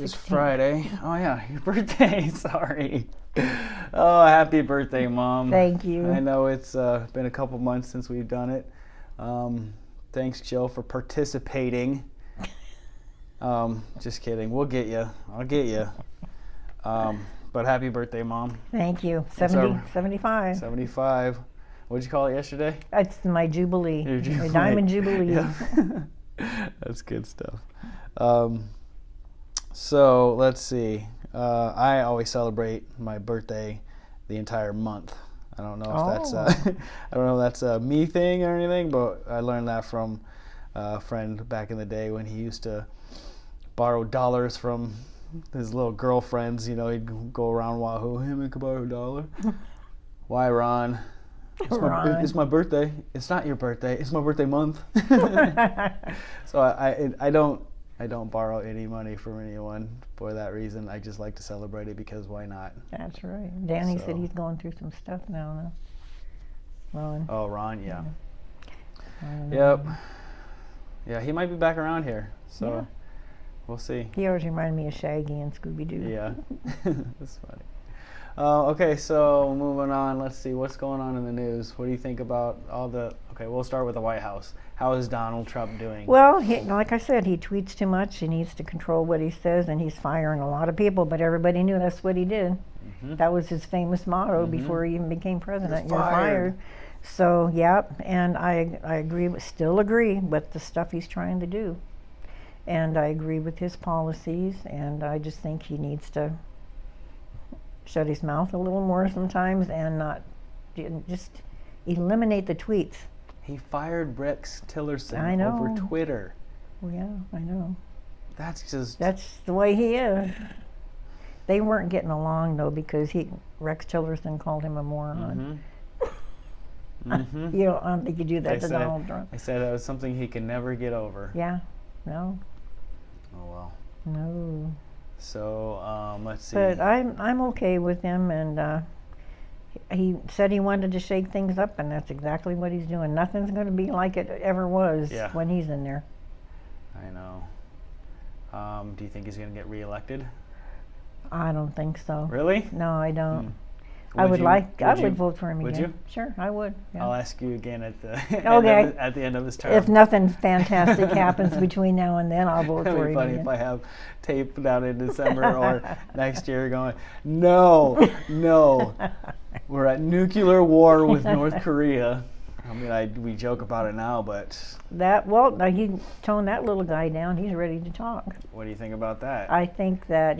It's 16th. Friday. Oh yeah, your birthday. Sorry. Oh, happy birthday, Mom. Thank you. I know it's been a couple months since we've done it. Thanks, Jill, for participating. Just kidding. We'll get you. I'll get you. But happy birthday, Mom. Thank you. What's our- 75. 75. What'd you call it yesterday? It's my Jubilee. Your Jubilee. My Diamond Jubilee. Yeah. That's good stuff. So let's see. I always celebrate my birthday the entire month. I don't know if that's I don't know if that's a me thing or anything, but I learned that from a friend back in the day when he used to borrow dollars from his little girlfriends. You know, he'd go around Wahoo. Hey, man, can I borrow $1? Why, Ron? It's my birthday. It's not your birthday. It's my birthday month. So I don't borrow any money from anyone for that reason. I just like to celebrate it because why not? That's right. Danny So- said he's going through some stuff now. Ron. Oh, Ron, yeah. I don't know. Yep. Yeah, he might be back around here. So Yeah. we'll see. He always reminded me of Shaggy and Scooby-Doo. Yeah. That's funny. Okay, so moving on. Let's see what's going on in the news. What do you think about all the? Okay, we'll start with the White House. How is Donald Trump doing? Well, like I said, he tweets too much. He needs to control what he says, and he's firing a lot of people. But everybody knew that's what he did. Mhm. That was his famous motto Mhm. before he even became president. You're fired. So, yeah, and I agree, still agree with the stuff he's trying to do. And I agree with his policies, and I just think he needs to shut his mouth a little more sometimes and not just eliminate the tweets. He fired Rex Tillerson I know. over Twitter. Well, yeah, I know. That's just. That's the way he is. They weren't getting along though because Rex Tillerson called him a moron. Mm-hmm. You know, I don't think you do that I to said- Donald Trump. I said that was something he could never get over. Yeah, no, Oh well. no. So let's see. But I'm okay with him, and he said he wanted to shake things up, and that's exactly what he's doing. Nothing's going to be like it ever was Yeah. when he's in there. I know. Do you think he's going to get reelected? I don't think so. Really? No, I don't. Hmm. I would you- I you- would vote for him would again. you? Sure, I would. Yeah. I'll ask you again at the Okay. at the end of his term. If nothing fantastic happens between now and then, I'll vote It'd for be him funny again. if I have tape down in December or next year going, no, we're at nuclear war with North Korea. I mean, we joke about it now, but Now you tone that little guy down. He's ready to talk. what do you think about that? I think that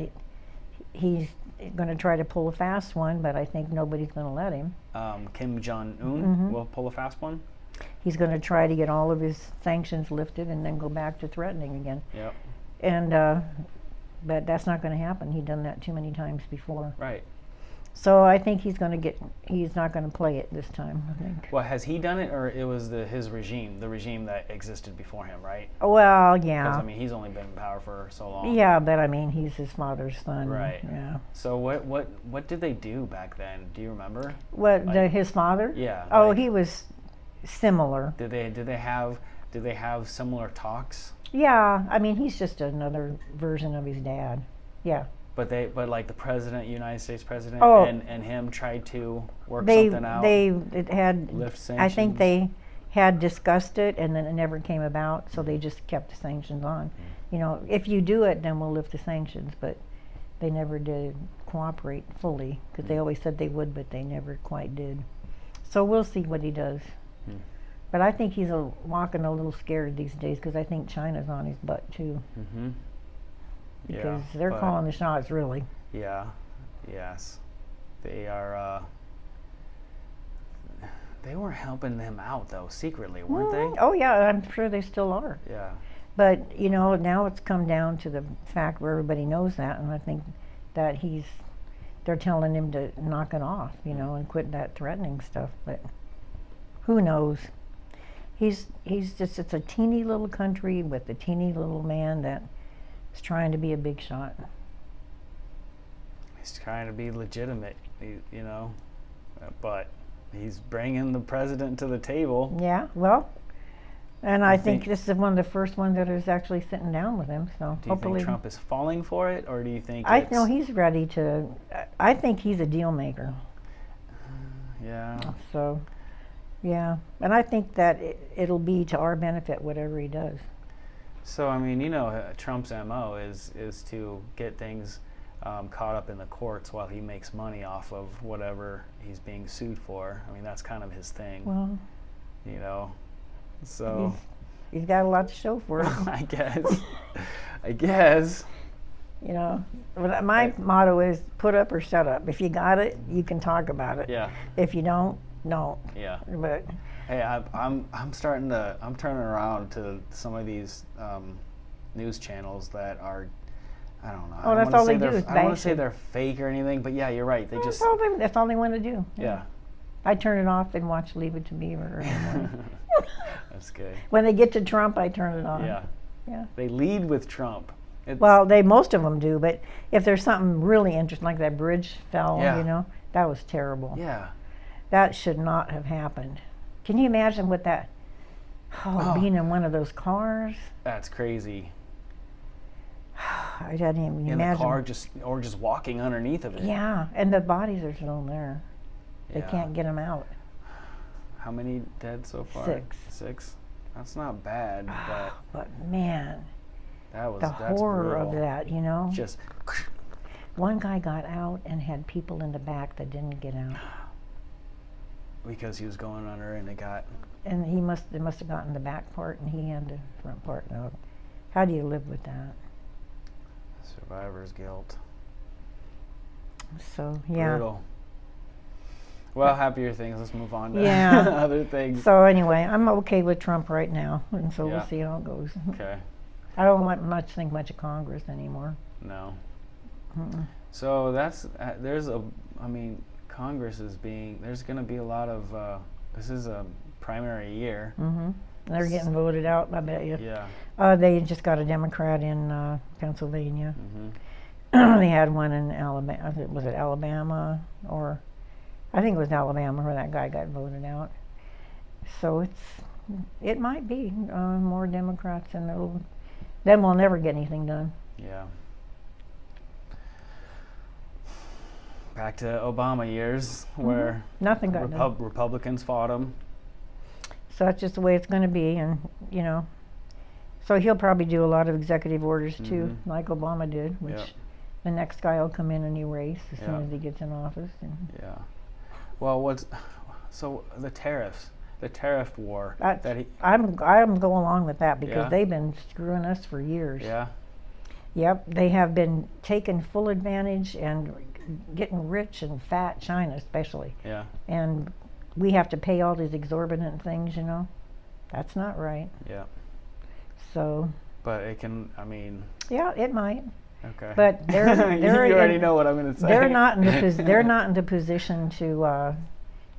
he's going to try to pull a fast one, but I think nobody's going to let him. Kim Jong-un Mm-hmm. will pull a fast one? He's going to try to get all of his sanctions lifted and then go back to threatening again. Yep. And but that's not going to happen. He's done that too many times before. Right. So I think he's not going to play it this time, I think. Well, has he done it, or it was his regime, the regime that existed before him, right? Well, Because, yeah. I mean, he's only been in power for so long. Yeah, but I mean, he's his father's son. Right. Yeah. So what did they do back then? Do you remember? What, Like- his father? Yeah. Oh, like, he was similar. Did they have similar talks? Yeah, I mean, he's just another version of his dad. Yeah. But like the president, United States president, Oh. and him tried to work They something out. it had Lift I think sanctions? they had discussed it and then it never came about, so they just kept the sanctions on. Mm-hmm. You know, if you do it, then we'll lift the sanctions, but they never did cooperate fully because they always said they would, but they never quite did. So we'll see what he does. Hmm. But I think he's walking a little scared these days because I think China's on his butt too, Mm-hmm. because they're calling the shots really. Yeah. Yes. They are. They were helping them out though, secretly, weren't they? Oh yeah, I'm sure they still are. Yeah. But you know, now it's come down to the fact where everybody knows that, and I think that they're telling him to knock it off, you know, and quit that threatening stuff. But who knows? It's a teeny little country with a teeny little man that is trying to be a big shot. He's trying to be legitimate, you know, but he's bringing the president to the table. Yeah, well, And I think this is one of the first ones that is actually sitting down with him. So Do you hopefully, think Trump is falling for it, or do you think I know he's ready to. I think he's a deal maker. Yeah. So, yeah, and I think that it'll be to our benefit whatever he does. So I mean, Trump's MO is to get things caught up in the courts while he makes money off of whatever he's being sued for. I mean, that's kind of his thing. Well, So he's got a lot to show for it. I guess. But my motto is put up or shut up. If you got it, you can talk about it. Yeah. If you don't. Yeah. But hey, I'm turning around to some of these news channels that are, I don't know. Oh, that's all they do is I don't want to bash say it. they're fake or anything, but yeah, you're right. They just that's all they want to do. yeah. I turn it off and watch Leave It to Beaver every morning. That's good. When they get to Trump, I turn it on. Yeah. Yeah. They lead with Trump. Well, most of them do, but if there's something really interesting, like that bridge fell, that was terrible. Yeah. That should not have happened. Can you imagine what that? Being in one of those cars. That's crazy. I didn't even in imagine. the car, just walking underneath of it. Yeah, and the bodies are still there. They Yeah. can't get them out. How many dead so far? 6. 6. That's not bad, but But man, that's horror brutal. of that, Just One guy got out and had people in the back that didn't get out. because he was going under and it got. And they must have gotten the back part and he had the front part out. How do you live with that? Survivor's guilt. So, yeah. Brutal. Well, happier things. Let's move on to Yeah. other things. So anyway, I'm okay with Trump right now, and so Yeah. we'll see how it goes. Okay. I don't think much of Congress anymore. No. Mm-mm. So Congress is there's going to be a lot of, this is a primary year. Mm-hmm. They're getting voted out, I bet you. Yeah. They just got a Democrat in Pennsylvania. Mm-hmm. They had one in Alabama. Was it Alabama? Or I think it was Alabama where that guy got voted out. So it might be more Democrats, and then we'll never get anything done. Yeah. Back to Obama years, where Nothing got done. Republicans fought him. So that's just the way it's going to be, and so he'll probably do a lot of executive orders too, like Obama did, which Yep. the next guy will come in and erase as soon Yeah. as he gets in office. And Yeah. Well, so the tariff war I'm go along with that because Yeah. they've been screwing us for years. Yeah. Yep, they have been taking full advantage and getting rich and fat, China especially. Yeah. And we have to pay all these exorbitant things, That's not right. Yeah. So, But it can. I mean. yeah, it might. Okay. But they're you already know what I'm going to say. They're not in the position to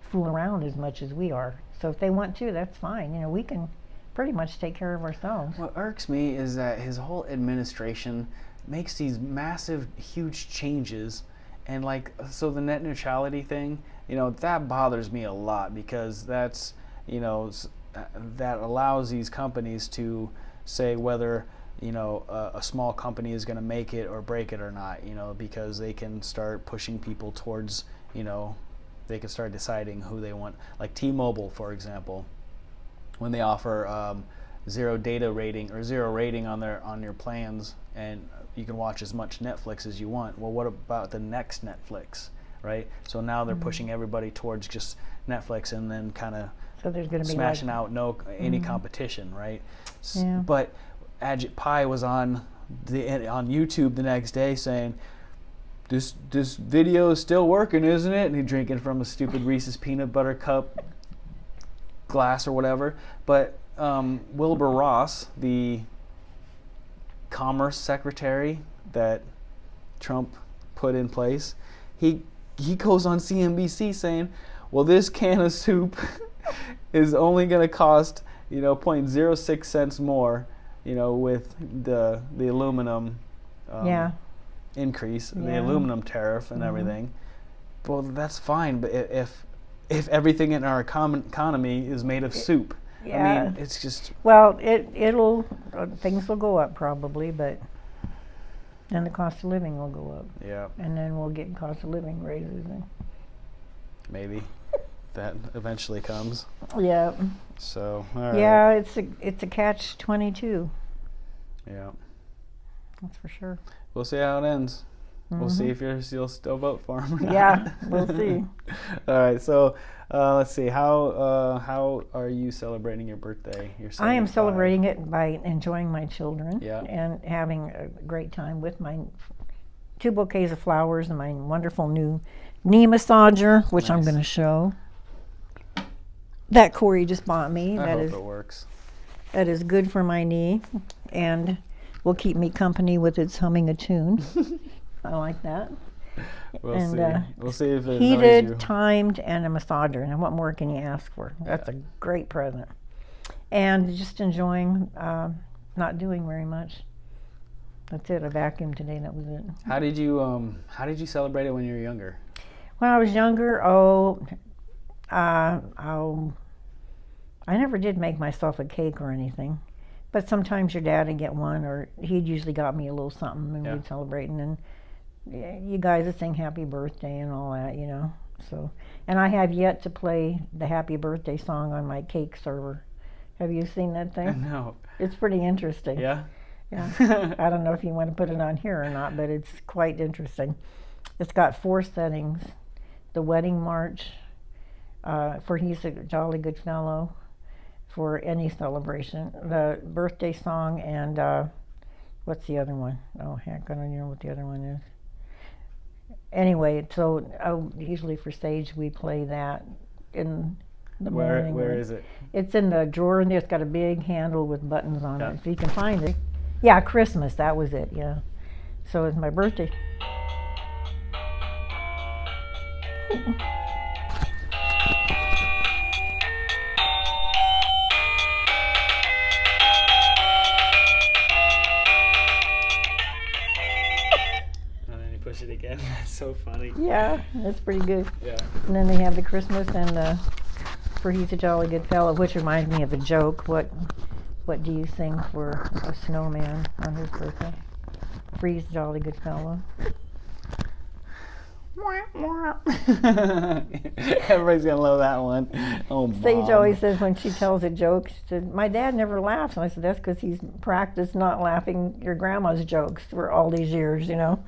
fool around as much as we are. So if they want to, that's fine. We can pretty much take care of ourselves. What irks me is that his whole administration makes these massive, huge changes, and so the net neutrality thing, that bothers me a lot because that's, that allows these companies to say whether a small company is going to make it or break it or not, because they can start pushing people towards, they can start deciding who they want. Like T-Mobile, for example, when they offer zero data rating or zero rating on your plans, and you can watch as much Netflix as you want. Well, what about the next Netflix, right? So now they're pushing everybody towards just Netflix, and then kind of So there's going to be smashing out any competition, right? Yeah. But Ajit Pai was on YouTube the next day saying, this video is still working, isn't it? And he's drinking from a stupid Reese's peanut butter cup glass or whatever. But Wilbur Ross, the Commerce Secretary that Trump put in place, he goes on CNBC saying, well, this can of soup is only going to cost 0.06 cents more, with the aluminum increase, the aluminum tariff and everything. Well, that's fine, but if everything in our economy is made of soup, Yeah. I mean, it's just. Well, it'll things will go up probably, but then the cost of living will go up, Yeah. and then we'll get cost of living raises. Maybe that eventually comes. Yeah. So. All right. Yeah, it's a catch-22. Yeah. That's for sure. We'll see how it ends. We'll see if you'll still vote for him or not. Yeah, we'll see. All right, so let's see. How are you celebrating your birthday? I am celebrating it by enjoying my children Yeah. and having a great time with my 2 bouquets of flowers and my wonderful new knee massager, which I'm Nice. going to show. That Corey just bought me. I That hope is it works. that is good for my knee and will keep me company with its humming a tune. I like that. We'll And, see. We'll see if it annoys Heated, you. timed, and a massager. And what more can you ask for? That's a great present. And just enjoying not doing very much. That's it. I vacuumed today. That was it. How did you celebrate it when you were younger? When I was younger, I never did make myself a cake or anything. But sometimes your dad would get one, or he'd usually got me a little something, and Yeah. we'd celebrate. And then you guys would sing happy birthday and all that, you know. So, and I have yet to play the happy birthday song on my cake server. Have you seen that thing? No. It's pretty interesting. Yeah. Yeah. I don't know if you want to put it on here or not, but it's quite interesting. It's got 4 settings: the wedding march, for He's a Jolly Good Fellow, for any celebration, the birthday song, and what's the other one? Oh heck, I don't even know what the other one is. Anyway, so usually for Sage we play that in the morning. Where is it? It's in the drawer, and it's got a big handle with buttons on Yeah. it, if you can find it. Yeah, Christmas, that was it, yeah. So it's my birthday. And then you push it again. That's so funny. Yeah, that's pretty good. Yeah. And then they have the Christmas and for He's a Jolly Good Fellow, which reminds me of a joke. What do you sing for a snowman on his birthday? For He's a Jolly Good Fellow. Everybody's gonna love that one. Oh, Sage Mom. always says when she tells a joke, she said, "My dad never laughs." And I said, "That's because he's practiced not laughing your grandma's jokes for all these years, you know."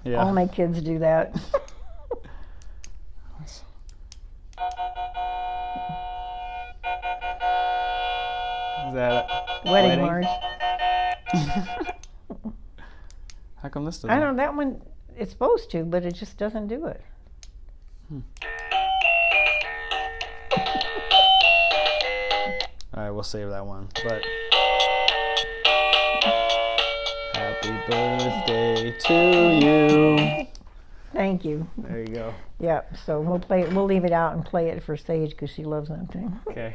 Yeah. All my kids do that. Is that Wedding march. How come this doesn't? I don't know, that one, it's supposed to, but it just doesn't do it. All right, we'll save that one. But happy birthday to you. Thank you. There you go. Yeah, so we'll leave it out and play it for Sage because she loves that thing. Okay.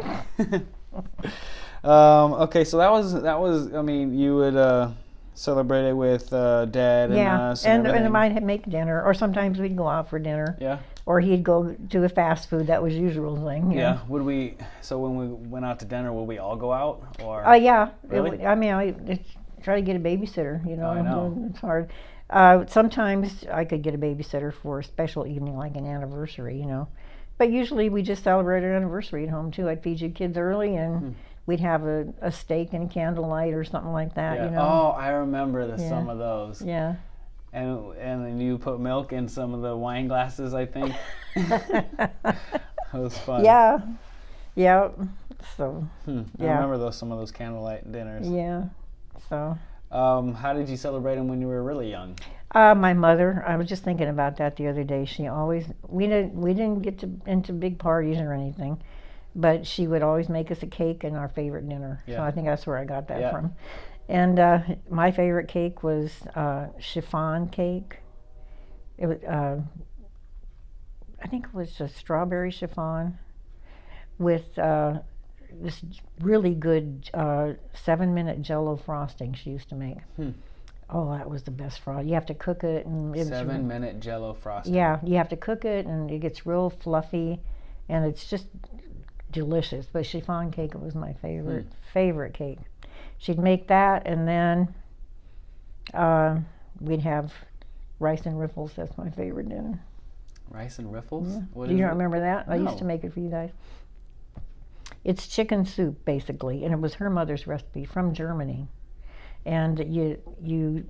Okay, so that was. I mean, you would celebrate it with Dad and Yeah, us. and everything. I might make dinner, or sometimes we'd go out for dinner, Yeah. or he'd go to a fast food. That was the usual thing. you know. Yeah. Would we? So when we went out to dinner, would we all go out or? Yeah. Really? I mean, I try to get a babysitter. You know, I know. It's hard. Sometimes I could get a babysitter for a special evening, like an anniversary. You know, but usually we just celebrate our anniversary at home too. I'd feed you kids early, and we'd have a steak and candlelight or something like that. Yeah. You know. Oh, I remember Yeah. some of those. Yeah. And then you put milk in some of the wine glasses, I think. That was fun. Yeah. Yeah. So. I Yeah. remember some of those candlelight dinners. Yeah. So. How did you celebrate them when you were really young? My mother. I was just thinking about that the other day. She always we didn't get into big parties or anything, but she would always make us a cake and our favorite dinner. So Yeah. I think that's where I got that Yeah. from. And my favorite cake was chiffon cake. It was I think it was a strawberry chiffon with this really good 7-minute Jell-O frosting she used to make. Oh, that was the best frosting. You have to cook it, and it was 7-minute Jell-O frosting. yeah, you have to cook it, and it gets real fluffy, and it's just delicious. But chiffon cake was my favorite cake. She'd make that, and then we'd have rice and riffles. That's my favorite dinner. Rice and riffles? Yeah. What Do is you it? not remember that? I used No. to make it for you guys. It's chicken soup, basically, and it was her mother's recipe from Germany. And you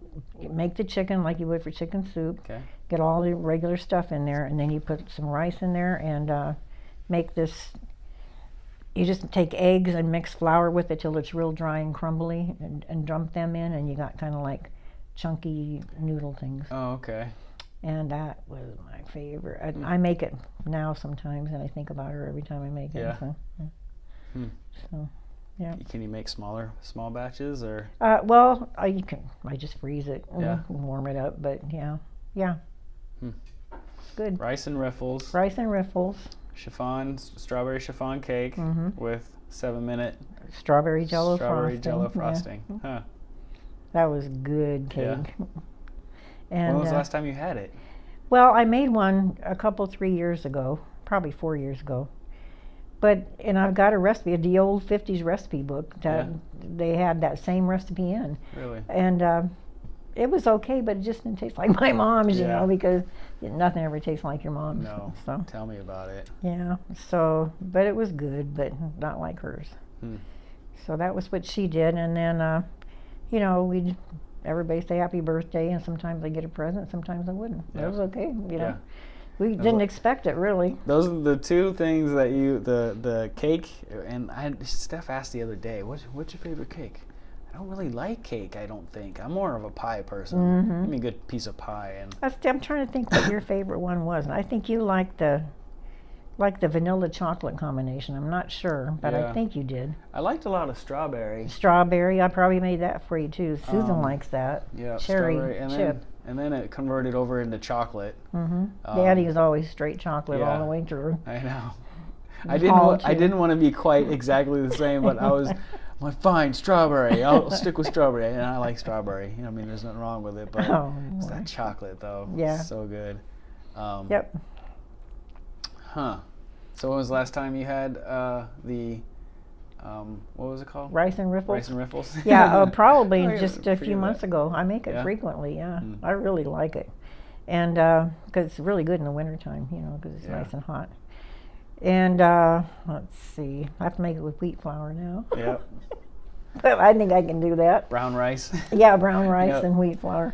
make the chicken like you would for chicken soup. Okay. Get all the regular stuff in there, and then you put some rice in there and make this. You just take eggs and mix flour with it till it's real dry and crumbly, and dump them in, and you got kind of like chunky noodle things. Oh, okay. And that was my favorite. I make it now sometimes, and I think about her every time I make it. Yeah. So, so yeah. Can you make small batches or? Well, I just freeze it Yeah. and warm it up. But yeah. Good. Rice and riffles, Rice and riffles, strawberry chiffon cake with 7-minute strawberry jello Jello frosting. frosting. Yeah. Huh. That was good cake. Yeah. And When was the last time you had it? well, I made one 3 years ago, probably 4 years ago. And I've got a recipe, the old 50s recipe book that they had that same recipe in. Really? And it was okay, but it just didn't taste like my mom's, Yeah. because nothing ever tastes like your mom's. No. So, Tell me about it. yeah. So, but it was good, but not like hers. So that was what she did. And then, everybody say happy birthday, and sometimes I get a present, sometimes I wouldn't. Yeah. It was okay, Yeah. We didn't expect it, really. Those are the two things that the cake, and Steph asked the other day, what's your favorite cake? I don't really like cake, I don't think. I'm more of a pie person. Give me a good piece of pie. And I'm trying to think what your favorite one was. And I think you liked the vanilla chocolate combination. I'm not sure, but Yeah. I think you did. I liked a lot of strawberry. Strawberry, I probably made that for you too. Susan likes that. Yeah, Cherry strawberry. And chip. then it converted over into chocolate. Daddy was always straight chocolate all yeah. the way through. I know. All I too. didn't want to be quite exactly the same, but I'm like, fine, strawberry. I'll stick with strawberry, and I like strawberry. I mean, there's nothing wrong with it, but Oh, it's boy. that chocolate though. Yeah. So good. Yep. Huh. So when was the last time you had the what was it called? Rice and riffles. Rice and riffles. Yeah, probably Oh, yeah, just a few forget months that. ago. I make it Yeah? frequently, yeah. I really like it. And because it's really good in the wintertime, because it's Yeah. nice and hot. And let's see, I have to make it with wheat flour now. Yep. But I think I can do that. Brown rice. Yeah, brown rice Yep. and wheat flour.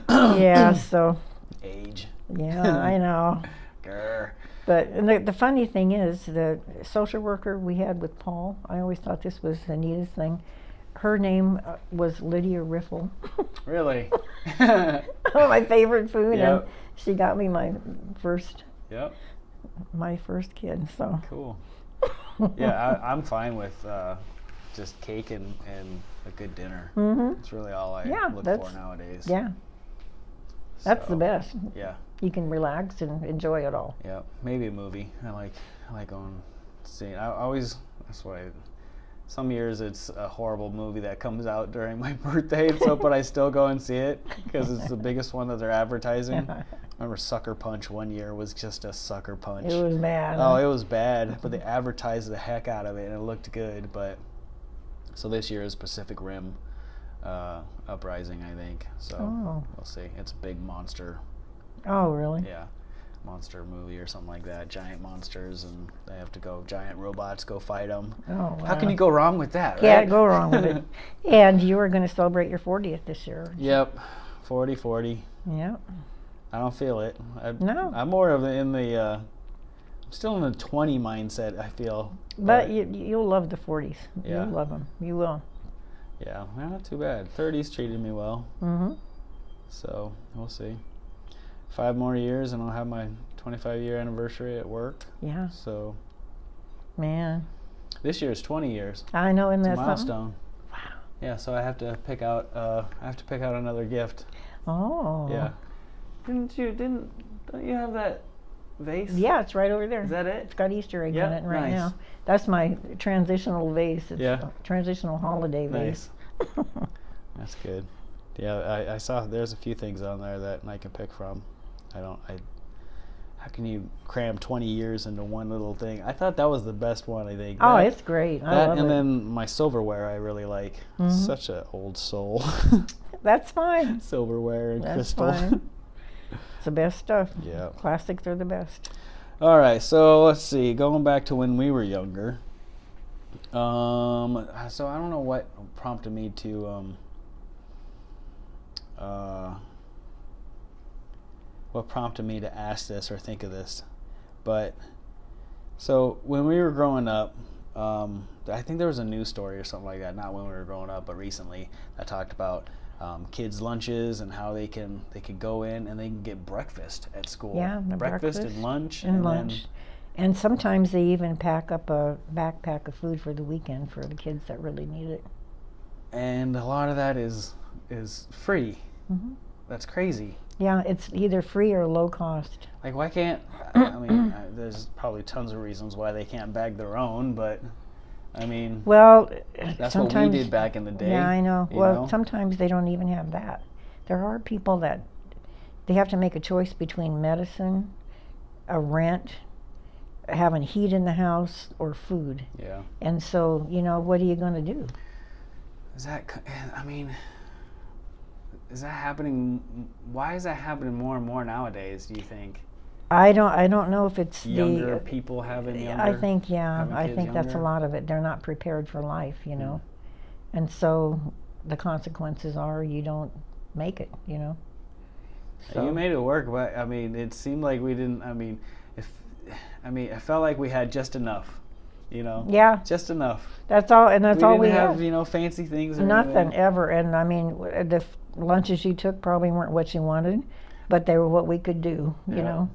Yeah, so, Age. yeah, I know. Grr. But and the funny thing is, the social worker we had with Paul, I always thought this was the neatest thing. Her name was Lydia Riffle. Really? My favorite food, Yep. and she got me my first kid. So Cool. Yeah, I'm fine with just cake and a good dinner. It's really all I Yeah, look that's- for nowadays. yeah, that's the So, best. Yeah, You can relax and enjoy it all. yeah. Maybe a movie. I like going seeing. I always that's why. Some years it's a horrible movie that comes out during my birthday, but I still go and see it because it's the biggest one that they're advertising. I remember Sucker Punch one year was just a sucker punch. It was bad. Oh, it was bad, but they advertised the heck out of it, and it looked good. But so this year is Pacific Rim Uprising, I think. So we'll see. It's a big monster, Oh, really? monster movie or something like that. Giant monsters, and they have to go. Giant robots go fight them. Oh, wow. How can you go wrong with that? Can't Right? go wrong with it. And you are going to celebrate your 40th this year. Yep, 40. Yep. I don't feel it. No. I'm more of in the. I'm still in the 20 mindset. I feel. But you'll love the 40s. Yeah. You'll love them. You will. Yeah, not too bad. 30s treated me well. Mm-hmm. So we'll see. 5 more years, and I'll have my 25-year anniversary at work. Yeah. So Man. this year is 20 years. I know, isn't It's a that something? milestone. Wow. Yeah, so I have to pick out. Another gift. Oh. Yeah. Don't you have that vase? Yeah, it's right over there. Is that it? It's got Easter eggs Yeah, in it right nice. now. That's my transitional vase. It's Yeah. a transitional holiday vase. Nice. That's good. Yeah, I saw there's a few things on there that I can pick from. I how can you cram 20 years into one little thing? I thought that was the best one. I think. Oh, it's great. I That love and it. then my silverware I really like. Such an old soul. That's fine. Silverware and That's crystal. fine. It's the best stuff. Yeah. Classics are the best. All right, so let's see. Going back to when we were younger. So I don't know what prompted me to ask this or think of this, but so when we were growing up, I think there was a news story or something like that. Not when we were growing up, but recently, that talked about kids' lunches and how they could go in and they can get breakfast at school. Yeah, the breakfast and lunch. And then lunch. And sometimes they even pack up a backpack of food for the weekend for the kids that really need it. and a lot of that is free. Mm-hmm. That's crazy. Yeah, it's either free or low cost. Like, why can't, I mean, there's probably tons of reasons why they can't bag their own, but, I mean, Well, that's what we sometimes, did back in the day. yeah, I know. you Well, know? sometimes they don't even have that. There are people that they have to make a choice between medicine, a rent, having heat in the house, or food. Yeah. And so, what are you going to do? Is that, I mean, is that happening, why is that happening more and more nowadays, do you think? I don't know if it's Younger people having younger? I think, yeah, having I kids think that's a younger? lot of it. They're not prepared for life, And so the consequences are you don't make it, So, You made it work, but, I mean, it seemed like we didn't, it felt like we had just enough, yeah, Just enough. that's all, and that's We all didn't we have, had. fancy things or Nothing anything. ever, and I mean, the lunches you took probably weren't what you wanted, but they were what we could do, Yeah.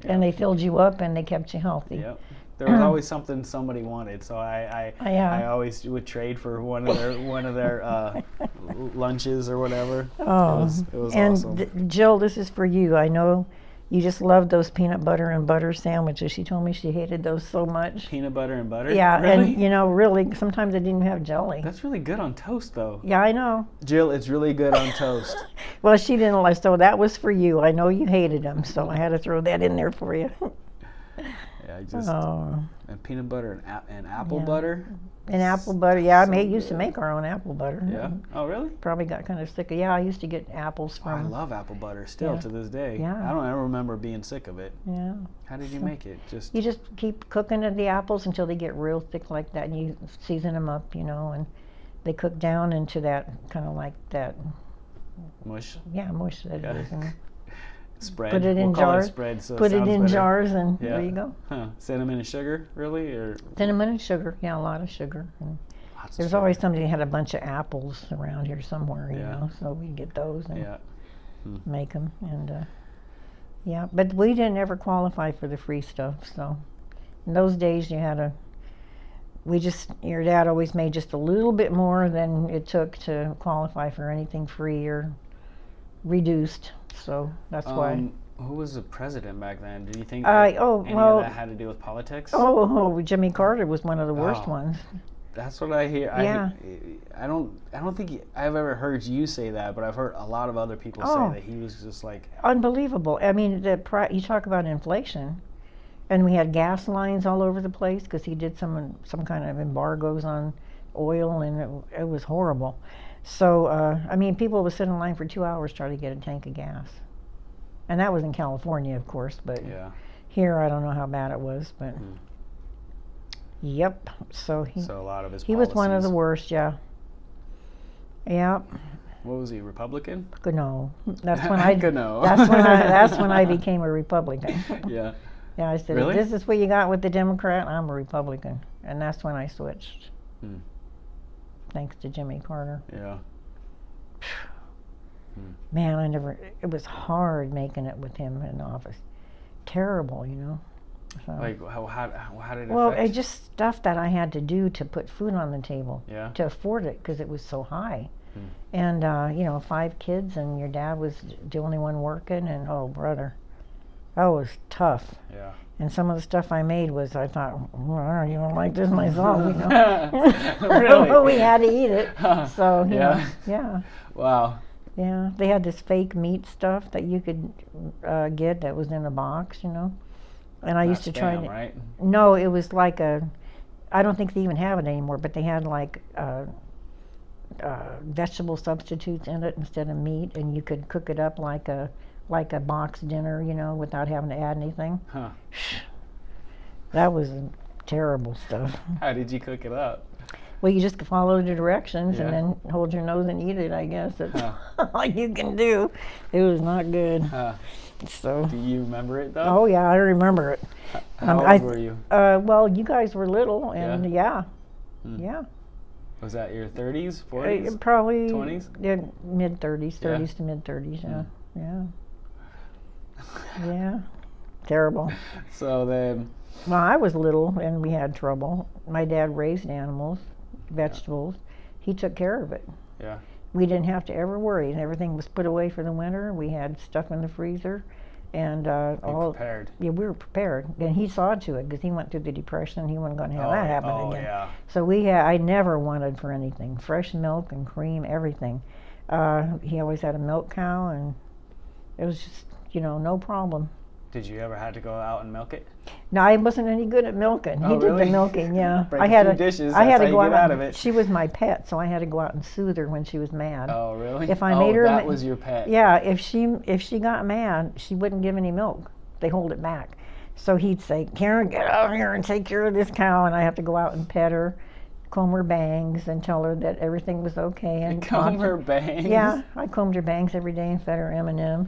And they filled you up and they kept you healthy. Yep. There was always something somebody wanted, so I Yeah. always would trade for one of their lunches or whatever. Oh, It was and awesome. Jill, this is for you. I know you just loved those peanut butter and butter sandwiches. She told me she hated those so much. Peanut butter and butter. Yeah, Really? and really, sometimes they didn't have jelly. That's really good on toast, though. Yeah, I know. Jill, it's really good on toast. Well, she didn't like, so that was for you. I know you hated them, so I had to throw that in there for you. Yeah, I just Oh, and peanut butter and apple Yeah. butter. and apple butter. Yeah, So I used to good. make our own apple butter. Yeah. Oh, really? Probably got kind of sick of. Yeah, I used to get apples Oh, I from. love apple butter still Yeah. to this day. Yeah. I don't ever remember being sick of it. Yeah. How did you make it? Just You just keep cooking the apples until they get real thick like that, and you season them up, and they cook down into that kind of like that, mush. mush that Yeah. it is. And Spread. Put it in we'll call jars. It spread, so put it sounds in better. jars, and Yeah. there you go. Huh. Cinnamon and sugar, really, or Cinnamon and sugar. Yeah, a lot of sugar. And lots of there's sugar. always somebody that had a bunch of apples around here somewhere, Yeah. so we get those and Yeah. make them. And yeah, but we didn't ever qualify for the free stuff. So in those days, your dad always made just a little bit more than it took to qualify for anything free or reduced. So that's why. Who was the president back then? Do you think Well, any of that had to do with politics? Jimmy Carter was one of the worst Oh. ones. That's what I hear. Yeah. I don't think I've ever heard you say that, but I've heard a lot of other people Oh. say that he was just like, Unbelievable. I mean, you talk about inflation, and we had gas lines all over the place because he did some kind of embargoes on oil, and it was horrible. So I mean, people would sit in line for 2 hours trying to get a tank of gas, and that was in California, of course. But yeah. here, I don't know how bad it was, but yep. So So a lot of his he was one of the policies- worst. Yeah. Yeah. What was he, Republican? No, that's when I. No. That's when I became a Republican. Yeah. Yeah, I said, Really? if this is what you got with the Democrat, I'm a Republican. And that's when I switched. Hmm. Thanks to Jimmy Carter. Yeah. Man, it was hard making it with him in office. Terrible, So, Like how did it well, affect? it just stuff that I had to do to put food on the table, Yeah. to afford it, because it was so high. Hmm. And, 5 kids, and your dad was the only one working, and oh, brother, that was tough. Yeah. And some of the stuff I made was, I thought, I don't even like this myself, Really? We had to eat it. So, Yeah. Yeah. Wow. Yeah. They had this fake meat stuff that you could get that was in a box, And I used to try Spam, to. right? No, it was like I don't think they even have it anymore, but they had like vegetable substitutes in it instead of meat, and you could cook it up like a box dinner, you know, without having to add anything. Huh. That was terrible stuff. How did you cook it up? Well, you just follow the directions Yeah. and then hold your nose and eat it, I guess. That's Huh. all you can do. It was not good. So. Do you remember it though? Oh yeah, I remember it. How I- old were you? Well, you guys were little, and yeah, Hmm. yeah. Was that your 30s, 40s? Probably 20s? Yeah, mid 30s, Yeah. 30s to mid 30s. Yeah, Hmm. yeah. Terrible. So then, Well, I was little and we had trouble. My dad raised animals, vegetables. He took care of it. yeah. We didn't have to ever worry. Everything was put away for the winter. We had stuff in the freezer, and You all. prepared. Yeah, we were prepared. And he saw to it because he went through the Depression. He wasn't going to have that happen oh, again. yeah. So I never wanted for anything. Fresh milk and cream, everything. He always had a milk cow, and it was just, no problem. Did you ever have to go out and milk it? No, I wasn't any good at milking. Oh, He did really? the milking, yeah. Break I a had few to, dishes, I had that's to how go you get out of it. She was my pet, so I had to go out and soothe her when she was mad. Oh, really? If I made her that ma- was your pet. Yeah, if she got mad, she wouldn't give any milk. They hold it back. So he'd say, "Karen, get out here and take care of this cow," and I have to go out and pet her, comb her bangs, and tell her that everything was okay. And Comb her bangs. Yeah, I combed her bangs every day and fed her M&Ms.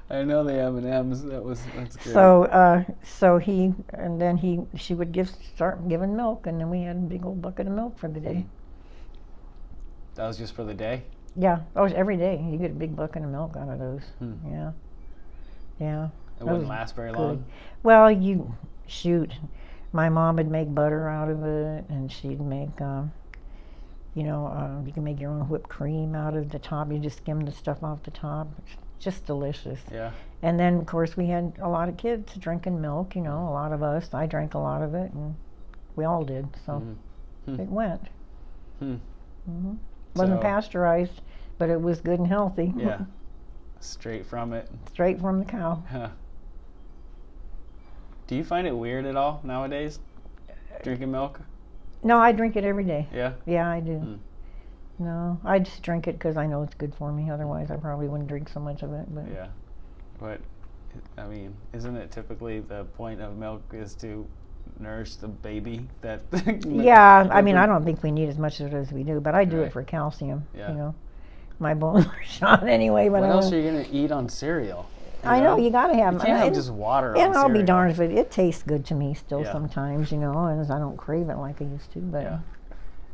I know the M&Ms. That's good. So she would start giving milk, and then we had a big old bucket of milk for the day. That was just for the day? Yeah, every day you get a big bucket of milk out of those. Hmm. Yeah, yeah. It That wouldn't was last very good. long? Well, my mom would make butter out of it, and she'd make, you can make your own whipped cream out of the top. You just skim the stuff off the top. It's just delicious. Yeah. And then, of course, we had a lot of kids drinking milk, a lot of us. I drank a lot of it, and we all did, so Hmm. it went. Hmm. Hmm. Wasn't So- pasteurized, but it was good and healthy. Yeah. Straight from it. Straight from the cow. Huh. Do you find it weird at all nowadays? Drinking milk? No, I drink it every day. Yeah. Yeah, I do. Mm. No, I just drink it because I know it's good for me. Otherwise, I probably wouldn't drink so much of it. But Yeah. But, I mean, isn't it typically the point of milk is to nourish the baby? That yeah, I mean, I don't think we need as much of it as we do, but I do Right. it for calcium. Yeah. My bones are shot anyway. But What else are you going to eat on cereal? I know you gotta have. You can't have and- just water on And I'll be cereal. darned if it tastes good to me still Yeah. sometimes, and I don't crave it like I used to. But Yeah.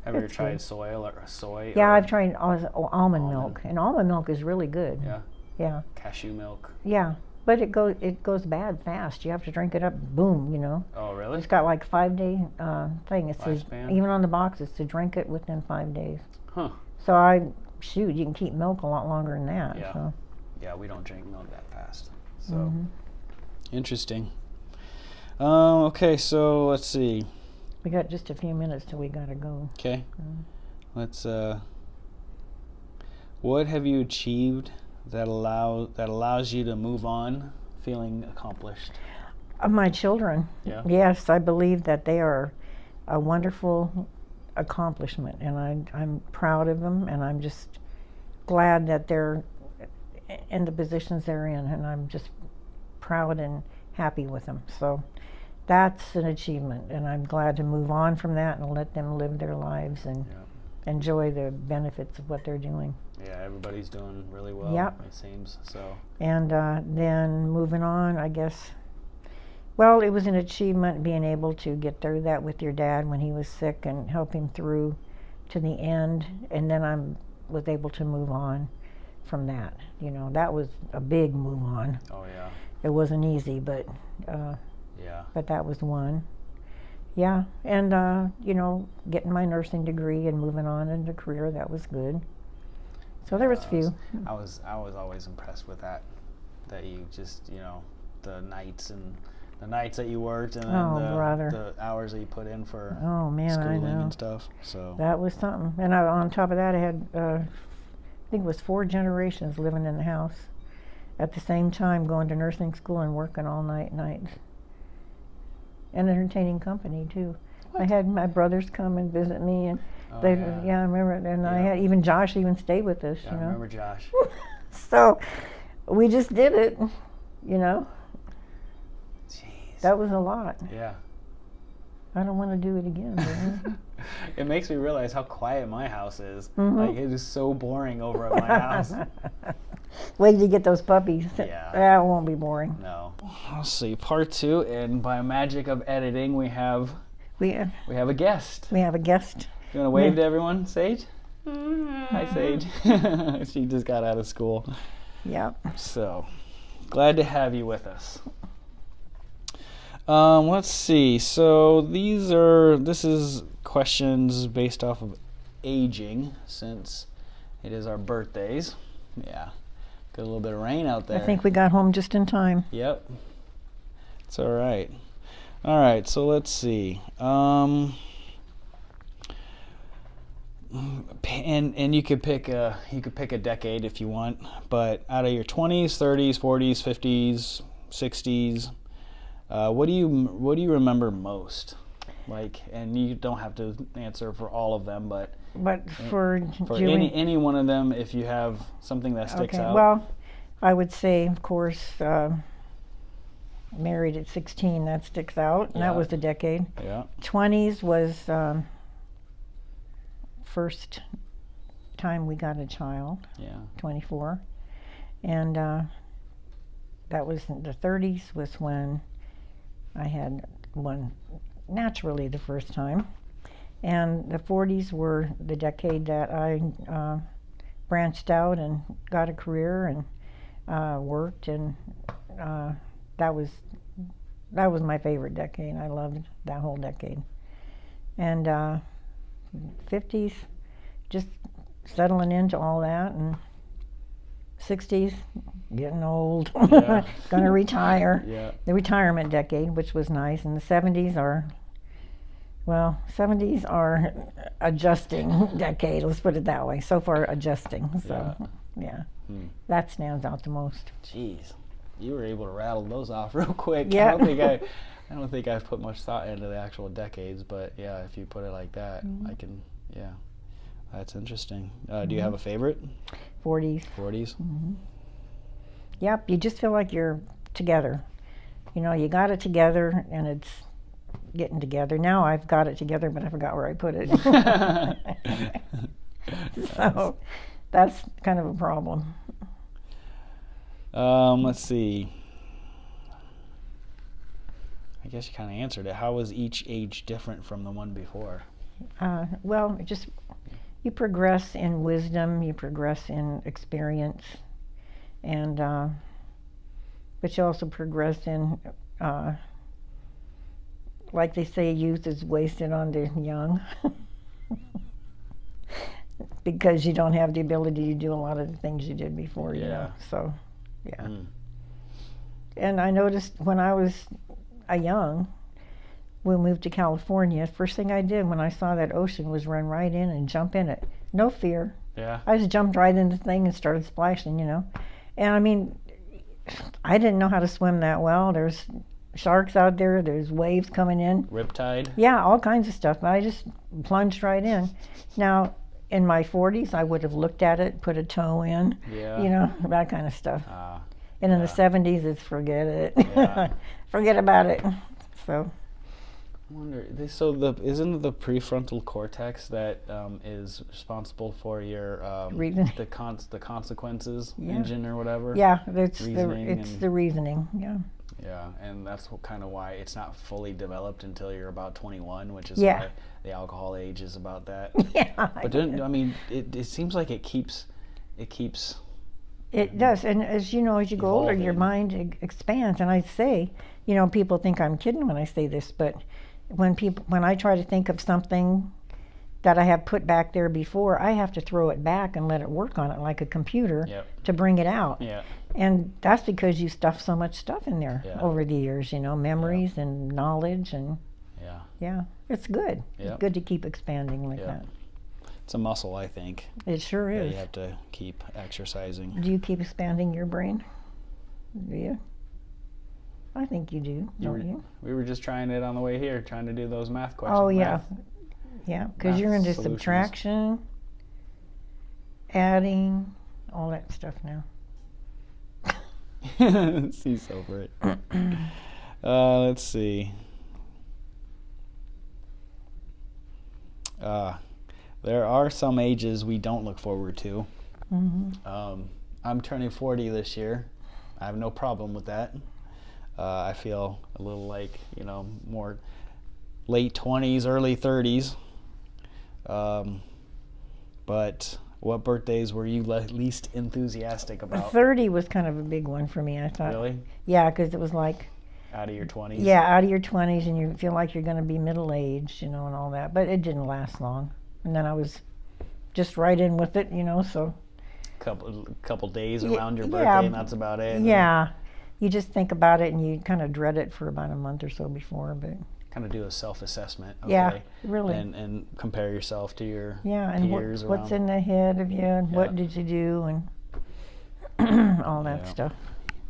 Have you ever It's tried good. soy? yeah, or- I've tried almond Almond. milk, and almond milk is really good. Yeah. Yeah, Cashew milk. yeah. But it goes bad fast. You have to drink it up. Boom, Oh, really? It's got like 5-day thing. It says Lifespan? even on the box it's to drink it within 5 days. Huh. So you can keep milk a lot longer than that. Yeah. So. Yeah, we don't drink milk that fast. So Mhm. interesting. Okay, so let's see. We got just a few minutes till we gotta go. Okay. Let's what have you achieved that allows you to move on feeling accomplished? My children. Yeah. Yes, I believe that they are a wonderful accomplishment, and I'm proud of them, and I'm just glad that they're in the positions they're in, and I'm just proud and happy with them. So that's an achievement, and I'm glad to move on from that and let them live their lives and enjoy the benefits of what they're doing. Yeah, everybody's doing really well. Yep. It seems so. And then moving on, I guess, well, it was an achievement being able to get through that with your dad when he was sick and help him through to the end. And then I was able to move on from that. That was a big move on. Oh yeah. It wasn't easy, but Yeah. that was one. Yeah, and getting my nursing degree and moving on into career, that was good. So there was a few. I was always impressed with that. That you just the nights that you worked and then Oh, brother. the hours that you put in for Oh man, I schooling know. and stuff. So That was something. And on top of that, I had, I think it was 4 generations living in the house at the same time, going to nursing school and working all nights. and entertaining company too. I had my brothers come and visit me, and Oh, they, yeah. I remember, and I Yeah. had even Josh even stayed with us, Yeah, you I know. remember Josh. So we just did it, you know. Jeez. That was a lot. Yeah. I don't want to do it again. man. It makes me realize how quiet my house is. Mhm. Like, it is so boring over at my house. Wait till you get those puppies. Yeah. That won't be boring. No. Let's see, part 2, and by magic of editing, we have We a guest. we have a guest. You want to wave to everyone, Sage? Hi, Sage. She just got out of school. Yeah. So, glad to have you with us. Let's see. So this is questions based off of aging, since it is our birthdays. Yeah. Got a little bit of rain out there. I think we got home just in time. Yep. It's all right. All right. So let's see. And you could pick a decade if you want, but out of your 20s, 30s, 40s, 50s, 60s, what do you remember most? Like, and you don't have to answer for all of them, but for Julie, any one of them, if you have something that sticks out. Well, I would say, of course, married at 16. That sticks out. And Yeah. that was the decade. Yeah. 20s was first time we got a child. Yeah. 24, and that was the 30s was when I had one naturally the first time, and the 40s were the decade that I branched out and got a career and worked, and that was my favorite decade. I loved that whole decade. And 50s, just settling into all that, and 60s, getting old, Yeah. gonna retire. Yeah. The retirement decade, which was nice, and the 70s are adjusting decade. Let's put it that way. So far, adjusting. So, yeah, that stands out the most. Jeez, you were able to rattle those off real quick. Yeah. I don't think I've put much thought into the actual decades, but yeah, if you put it like that, I can. Yeah, that's interesting. Do you have a favorite? 40s. 40s. Yep, you just feel like you're together. You know, you got it together, and it's getting together. Now I've got it together, but I forgot where I put it. So that's kind of a problem. Let's see. I guess you kind of answered it. How was each age different from the one before? Well, just you progress in wisdom, you progress in experience, and but you also progress in, like they say, youth is wasted on the young, because you don't have the ability to do a lot of the things you did before. You know, so yeah. And I noticed when I was we moved to California, first thing I did when I saw that ocean was run right in and jump in it. No fear. Yeah. I just jumped right in the thing and started splashing, you know. And I mean, I didn't know how to swim that well. There's sharks out there, there's waves coming in. Riptide? Yeah, all kinds of stuff. I just plunged right in. Now, in my 40s, I would have looked at it, put a toe in, you know, that kind of stuff. And in the 70s, it's forget it. Yeah. Forget about it. So. I wonder. Isn't it the prefrontal cortex that is responsible for your the consequences engine or whatever? Yeah, it's reasoning the reasoning. Yeah. Yeah, and that's kind of why it's not fully developed until you're about 21, which is why the alcohol age is about that. Yeah. But I mean, it seems like it keeps. It does, and as you know, as you go older, your mind expands. And I say, you know, people think I'm kidding when I say this, but when I try to think of something that I have put back there before, I have to throw it back and let it work on it like a computer to bring it out. Yeah. And that's because you stuff so much stuff in there over the years, you know, memories and knowledge, and it's good. It's good to keep expanding like that. It's a muscle, I think. It sure is. You have to keep exercising. Do you keep expanding your brain? Do you? I think you do, don't you? We were just trying it on the way here, trying to do those math questions. Oh, yeah. math. Yeah, because Math you're into solutions. subtraction, adding, all that stuff now. He's over it. Let's see. There are some ages we don't look forward to. I'm turning 40 this year. I have no problem with that. I feel a little like, more late 20s, early 30s. But what birthdays were you least enthusiastic about? 30 was kind of a big one for me, I thought. Really? Yeah, because it was like, Out of your 20s? yeah, out of your 20s, and you feel like you're going to be middle-aged, and all that. But it didn't last long. And then I was just right in with it, so. Couple days Yeah, around your birthday, yeah, and that's about it. Yeah. You just think about it, and you kind of dread it for about a month or so before, but. Kind of do a self-assessment. Okay? Yeah, really. And compare yourself to your Yeah, and peers what's around. in the head of you, and Yeah. what did you do, and all that Yeah. stuff.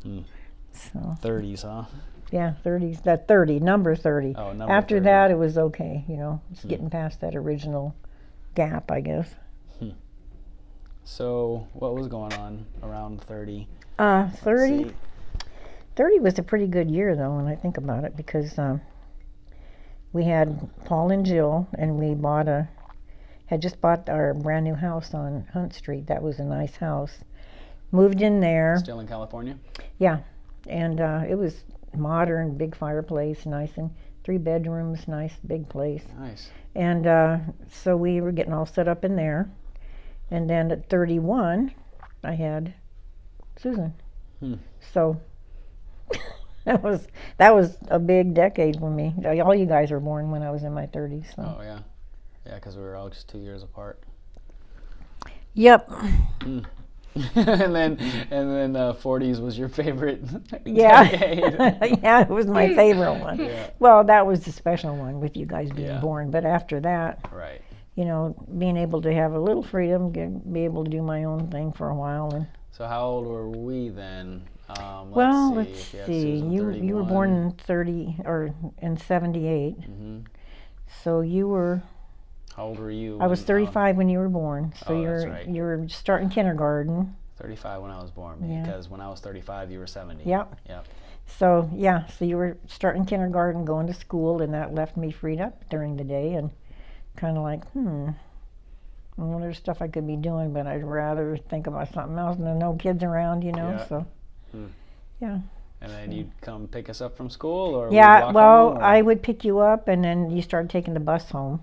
Mm. So 30s, huh? yeah, 30s. That 30, number 30. Oh, number After 30. that, it was okay. It's getting past that original gap, I guess. So, what was going on around 30? 30. Let's see. 30 was a pretty good year, though, when I think about it, because we had Paul and Jill, and we had just bought our brand new house on Hunt Street. That was a nice house. Moved in there. Still in California? Yeah, and it was modern, big fireplace, nice, and 3 bedrooms, nice, big place. Nice. And so we were getting all set up in there. And then at 31, I had Susan. So that was a big decade for me. All you guys were born when I was in my 30s. So. Oh, yeah. Yeah, because we were all just 2 years apart. Yep. and then 40s was your favorite Yeah. decade. Yeah, it was my favorite one. Yeah. Well, that was the special one with you guys being Yeah. born. But after that, Right. being able to have a little freedom, be able to do my own thing for a while. And So how old were we then? let's If you had see. Susan, You were 31. born in 30 or in 78. Mm-hmm. So you were. How old were you? I was when, 35 when you were born. So Oh, that's right. you were starting kindergarten. 35 when I was born, Yeah. because when I was 35, you were 70. Yep. Yep. So yeah, so you were starting kindergarten, going to school, and that left me freed up during the day, and kind of like, well, there's stuff I could be doing, but I'd rather think about something else, and there are no kids around, Yeah. So yeah. And then you'd come pick us up from school, or Yeah, we'd walk well, home, or? I would pick you up, and then you started taking the bus home,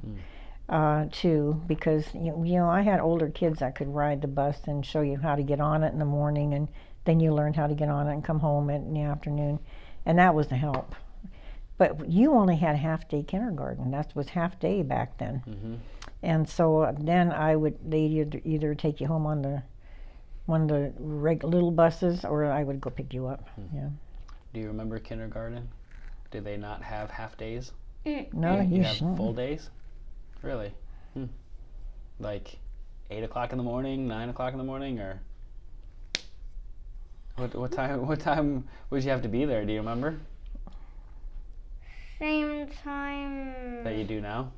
too, because I had older kids that could ride the bus and show you how to get on it in the morning, and then you learned how to get on it and come home in the afternoon, and that was the help. But you only had half-day kindergarten. That was half-day back then, and so then they'd either take you home on one of the little buses, or I would go pick you up. Yeah. Do you remember kindergarten? Did they not have half days? No, you you have shouldn't. full days? Really? Like 8 o'clock in the morning, 9 o'clock in the morning, or what time? What time would you have to be there? Do you remember? Same time. That you do now?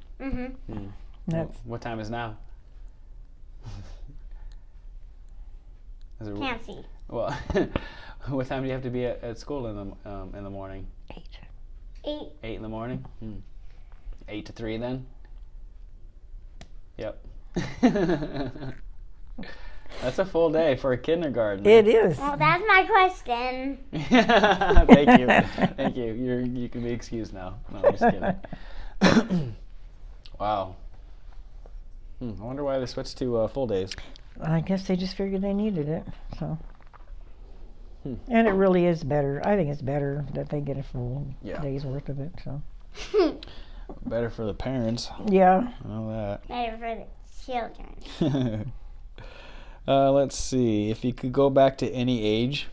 That's What time is now? Is it, Can't see. well, what time do you have to be at school in the morning? 8. 8. 8 in the morning? 8 to 3 then? Yep. That's a full day for a kindergarten. It is. Well, that's my question. Thank you. Thank you. You can be excused now. No, I'm just kidding. Wow. I wonder why they switched to full days. I guess they just figured they needed it. So, and it really is better. I think it's better that they get a full Yeah. day's worth of it. So, Better for the parents. yeah. I know Better for the children. that. Let's see. If you could go back to any age,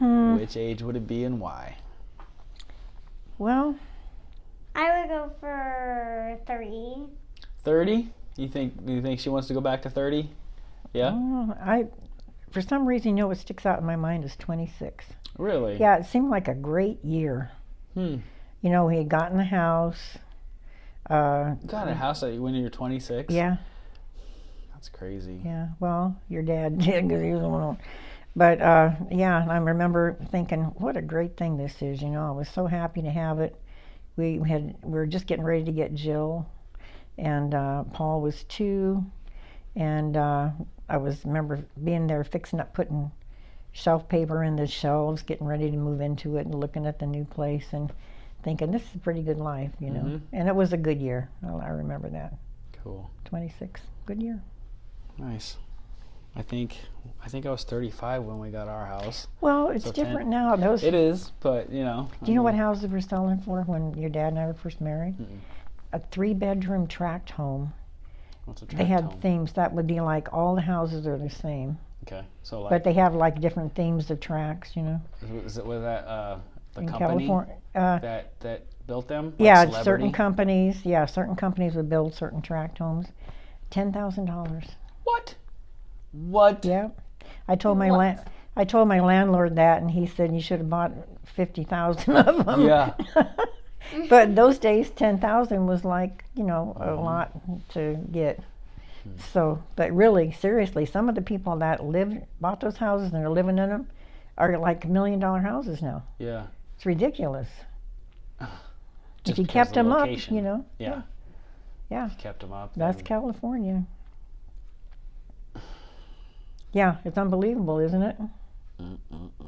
which age would it be and why? Well, I would go for 3. 30? You think she wants to go back to 30? Yeah? for some reason, what sticks out in my mind is 26. Really? Yeah, it seemed like a great year. Hmm. We had gotten the house. You got a house when you were 26? Yeah. That's crazy. Yeah, well, your dad did because he was the one. But yeah, I remember thinking, what a great thing this is. I was so happy to have it. We were just getting ready to get Jill, and Paul was 2, and I remember being there fixing up, putting shelf paper in the shelves, getting ready to move into it, and looking at the new place, and thinking this is a pretty good life, Mm-hmm. And it was a good year. I remember that. Cool. 26, good year. Nice. I think I was 35 when we got our house. Well, it's So different now. Those. It is, but Do you know what houses were selling for when your dad and I were first married? Mm-mm. A 3-bedroom tract home. What's a They tract had home? themes that would be like all the houses are the same, Okay, so like, but they have like different themes of tracts. was that the In company California. that built them? Like Yeah, Celebrity? certain companies. Yeah, certain companies would build certain tract homes. $10,000. What? What? Yeah, I told my What? I told my landlord that, and he said you should have bought 50,000 of them. Yeah. But those days, 10,000 was like a lot to get. So, but really, seriously, some of the people that bought those houses and are living in them are like $1 million houses now. Yeah. It's ridiculous. If Just you because kept of the them up, location. Yeah. If you kept them up. That's then- California. Yeah, it's unbelievable, isn't it?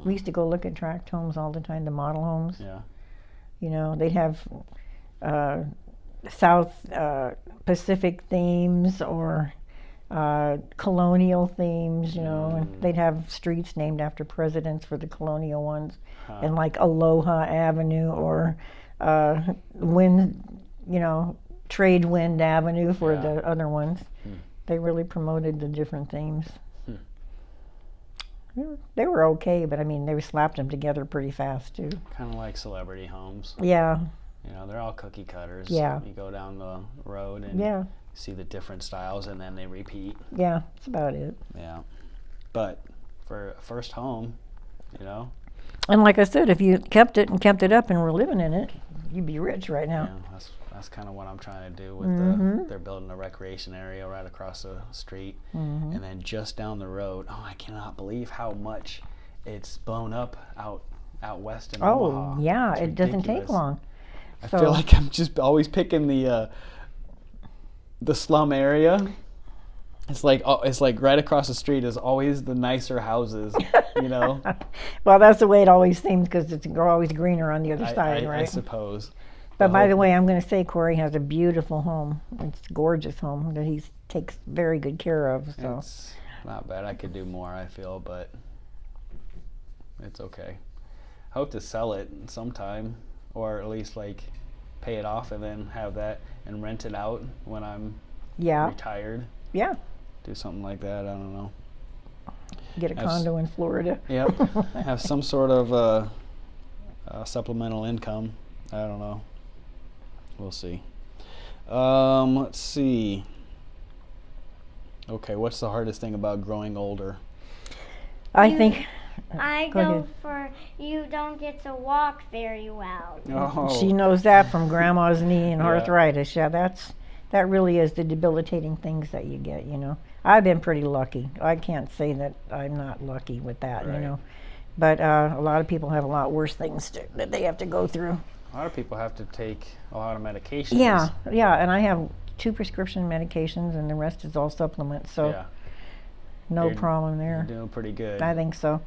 We used to go look at tract homes all the time, the model homes. Yeah. They'd have South Pacific themes or colonial themes, and they'd have streets named after presidents for the colonial ones, and like Aloha Avenue or Trade Wind Avenue for Yeah. the other ones. They really promoted the different themes. They were okay, but I mean, they slapped them together pretty fast too. Kind of like celebrity homes. Yeah, They're all cookie cutters. Yeah. You go down the road and yeah, see the different styles, and then they repeat. yeah. That's about it. Yeah. But for a first home, And like I said, if you kept it and kept it up and were living in it, you'd be rich right now. that's kind of what I'm trying to do with they're building a recreation area right across the street, and then just down the road. Oh, I cannot believe how much it's blown up out west in Omaha. Oh, yeah, It's it doesn't take ridiculous. long. I So- feel like I'm just always picking the slum area. It's like right across the street is always the nicer houses, Well, that's the way it always seems because it's always greener on the other side, I right? suppose. But by the way, I'm going to say Corey has a beautiful home. It's a gorgeous home that he takes very good care of. So It's not bad. I could do more, I feel, but it's okay. I hope to sell it sometime, or at least like pay it off and then have that and rent it out when I'm yeah, retired. yeah. Do something like that. I don't know. Get a condo in Florida. Yep. Have some sort of supplemental income. I don't know. We'll see. Let's see. Okay, what's the hardest thing about growing older? I think I Go go ahead. for you don't get to walk very well. Oh, she knows that from grandma's knee and Yeah. arthritis. Yeah, that really is the debilitating things that you get. I've been pretty lucky. I can't say that I'm not lucky with that. Right. But a lot of people have a lot worse things that they have to go through. a lot of people have to take a lot of medications. Yeah, and I have 2 prescription medications, and the rest is all supplements. So Yeah, no You're- problem you're there. doing pretty good. I think so.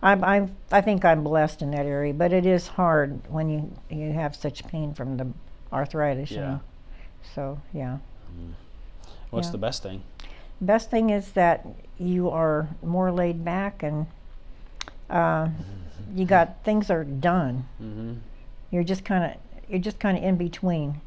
I think I'm blessed in that area, but it is hard when you have such pain from the arthritis. Yeah. So yeah. What's yeah. the best thing? Best thing is that you are more laid back and you got things are done. Mm-hmm. You're just kind of in between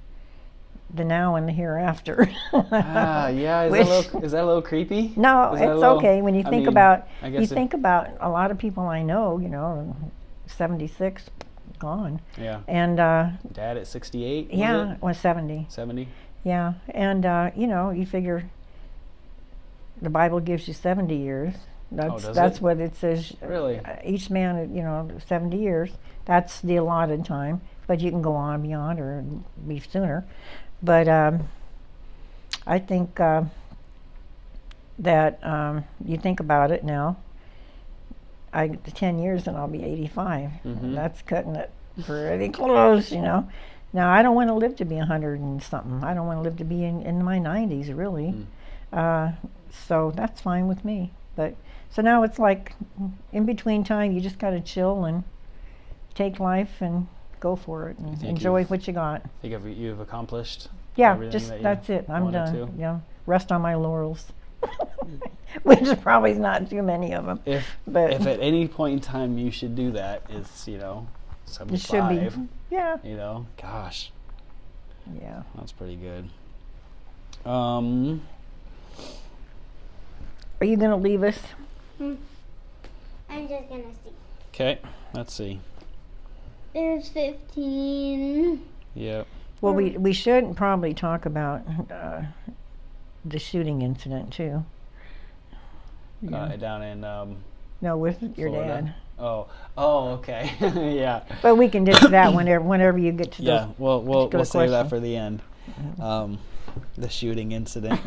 the now and the hereafter. Yeah. Is that a little creepy? No, Is that a it's little- okay when you I think mean, about I you guess it- think about a lot of people I know, 76 gone, Yeah. and Dad at 68. yeah, was 70. 70. Yeah, and you figure the Bible gives you 70 years. does That's it? what it says. Really? Each man, 70 years. That's the allotted time. But you can go on beyond or be sooner. But I think that you think about it now. 10 years and I'll be 85. Mhm. That's cutting it pretty close, Now I don't want to live to be 100 and something. I don't want to live to be in my 90s, really. So that's fine with me. But so now it's like in between time, you just got to chill and take life and go for it and think enjoy you've- what you got. I think you've accomplished. Yeah, everything just that you that's it. I'm wanted done. to. Yeah, rest on my laurels, which is probably not too many of them. But If at any point in time you should do that, it's it 75. should be. Yeah, Gosh, yeah. that's pretty good. Are you gonna leave us? I'm just gonna see. Okay, let's see. There's 15. Yep. Well, we should probably talk about the shooting incident too. Yeah. Down in No, with your Florida. dad. Oh, okay. Yeah. But we can get to that whenever you get to Yeah, we'll particular save that question. for the end. The shooting incident.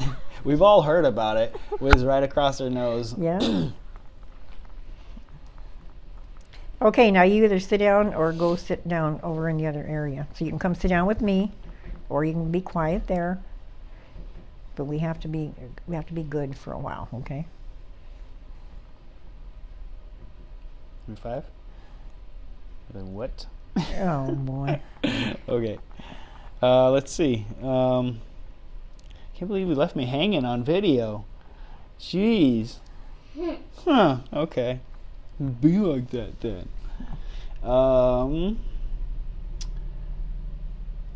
We've all heard about it. Whizzed right across our nose. Yeah. Okay, now you either sit down or go sit down over in the other area. So you can come sit down with me, or you can be quiet there. But we have to be good for a while, okay? 5? The what? Oh boy. Okay. Let's see. Can't believe you left me hanging on video. Jeez. Huh. Okay. Be like that then.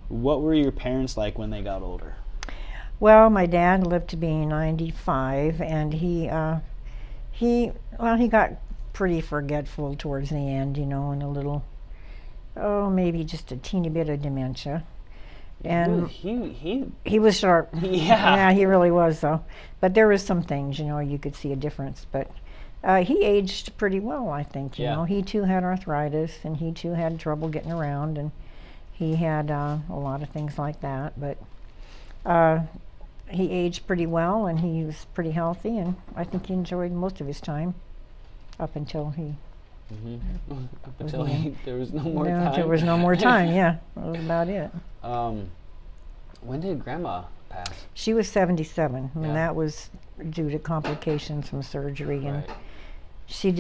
What were your parents like when they got older? Well, my dad lived to be 95, and he got pretty forgetful towards the end, and a little, maybe just a teeny bit of dementia. And he was sharp. Yeah, he really was, though. But there was some things, you could see a difference. But he aged pretty well, I think. You know, he too had arthritis, and he too had trouble getting around, and he had a lot of things like that. But he aged pretty well, and he was pretty healthy, and I think he enjoyed most of his time up until he. Up until there was no more time. There was no more time. Yeah, that was about it. When did Grandma pass? She was 77, and Yeah. that was due to complications from surgery, and Right. she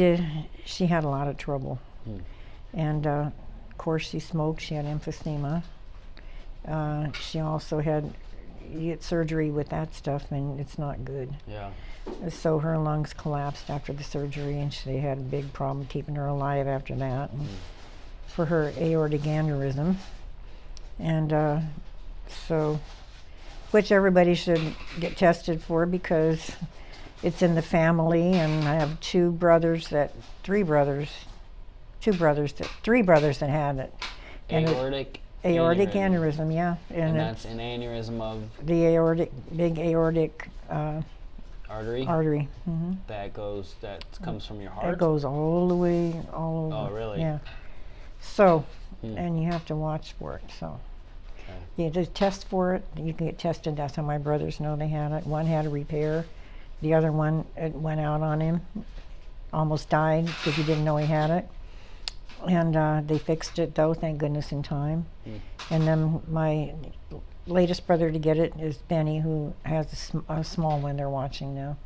had a lot of trouble. And of course she smoked, she had emphysema. She also had, you get surgery with that stuff and it's not good. Yeah. So her lungs collapsed after the surgery, and she had a big problem keeping her alive after that. And for her aortic aneurysm. And so, which everybody should get tested for because it's in the family, and I have three brothers that had it. And Aortic aneurysm, yeah. And that's an aneurysm of the big aortic artery Mm-hmm. that comes from your heart. It goes all the way, all over. Oh, really? Yeah. So, and you have to watch for it. So, you just test for it. You can get tested. That's how my brothers know they had it. One had a repair. The other one, it went out on him. Almost died because he didn't know he had it. And they fixed it, though, thank goodness, in time. And then my latest brother to get it is Benny, who has a small one they're watching now.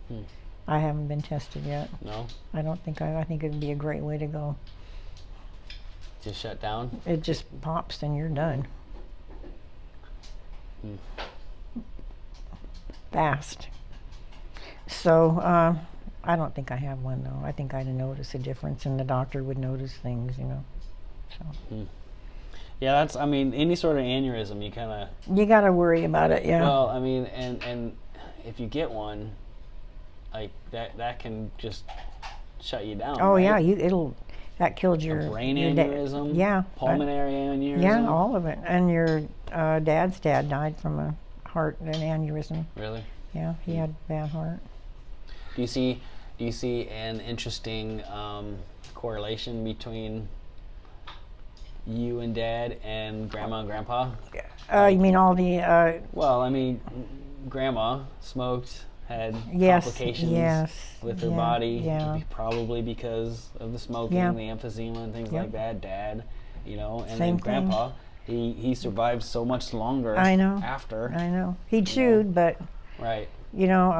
I haven't been tested yet. No? I don't think I think it'd be a great way to go. Just shut down? It just pops and you're done. Fast. So I don't think I have one, though. I think I'd notice a difference, and the doctor would notice things, So. Yeah, that's, any sort of aneurysm, you kind of... You got to worry about it, yeah. Well, and if you get one, like, that can just shut you down, Oh, right? yeah, that killed your... A brain your aneurysm? Yeah. Pulmonary aneurysm? Yeah, all of it. And your dad's dad died from an aneurysm. Really? Yeah, he had bad heart. Do you see Do you see an interesting correlation between you and Dad and Grandma and Grandpa? You mean all the Well, I mean, Grandma smoked, had yes, complications yes, with her yeah, body, yeah. probably because of the smoking, Yeah. the emphysema, and things Yep. like that. Dad, you know, and Same then Grandpa, he survived so much longer. I know. After, I know. He chewed, but right? you know,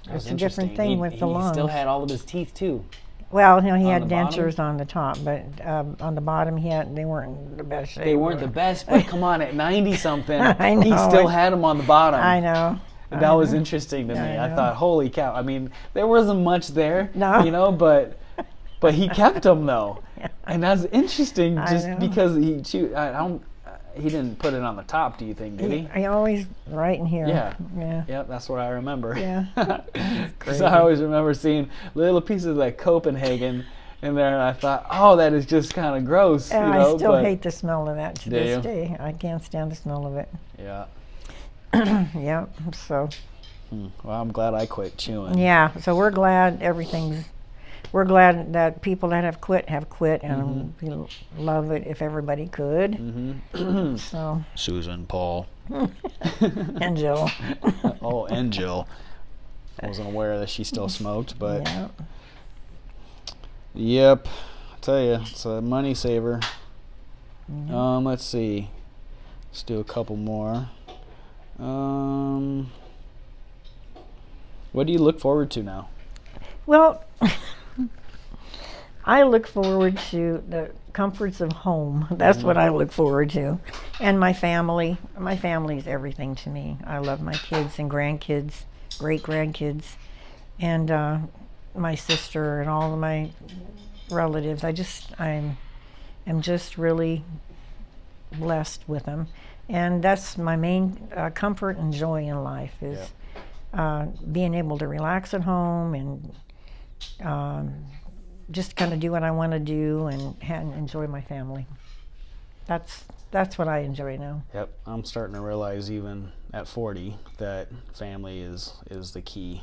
That was it's a different interesting. thing with the lungs. He still had all of his teeth too. Well, you know, he on had the bottom? dentures on the top, but on the bottom, they weren't in the best shape. They weren't the best, but come on, at 90 something, I he know. still had them on the bottom. I know. And that was interesting to me. I I know. thought, holy cow! I mean, there wasn't much there, No. you know, but he kept them though, and that's interesting. I Just know. because he chewed, he didn't put it on the top. Do you think? Did he? I always right in here. Yeah. Yeah. Yep, that's what I remember. Yeah. Because I always remember seeing little pieces of like Copenhagen in there, and I thought, oh, that is just kind of gross. And you know, I still but- hate the smell of that to Do this you? day. I can't stand the smell of it. Yeah. Yeah. So Well, I'm glad I quit chewing. yeah. So we're glad we're glad that people that have quit, and we love it if everybody could. Mm-hmm. So Susan, Paul. and Jill. Oh, and Jill. I wasn't aware that she still smoked, but Yeah. yep. I tell you, it's a money saver. Mm-hmm. Let's see. Let's do a couple more. What do you look forward to now? Well, I look forward to the comforts of home. That's what I look forward to. And my family. My family is everything to me. I love my kids and grandkids, great grandkids, and my sister and all of my relatives. I'm just really blessed with them. And that's my main comfort and joy in life is being able to relax at home and just kind of do what I want to do and enjoy my family. That's what I enjoy now. Yep, I'm starting to realize even at 40 that family is the key,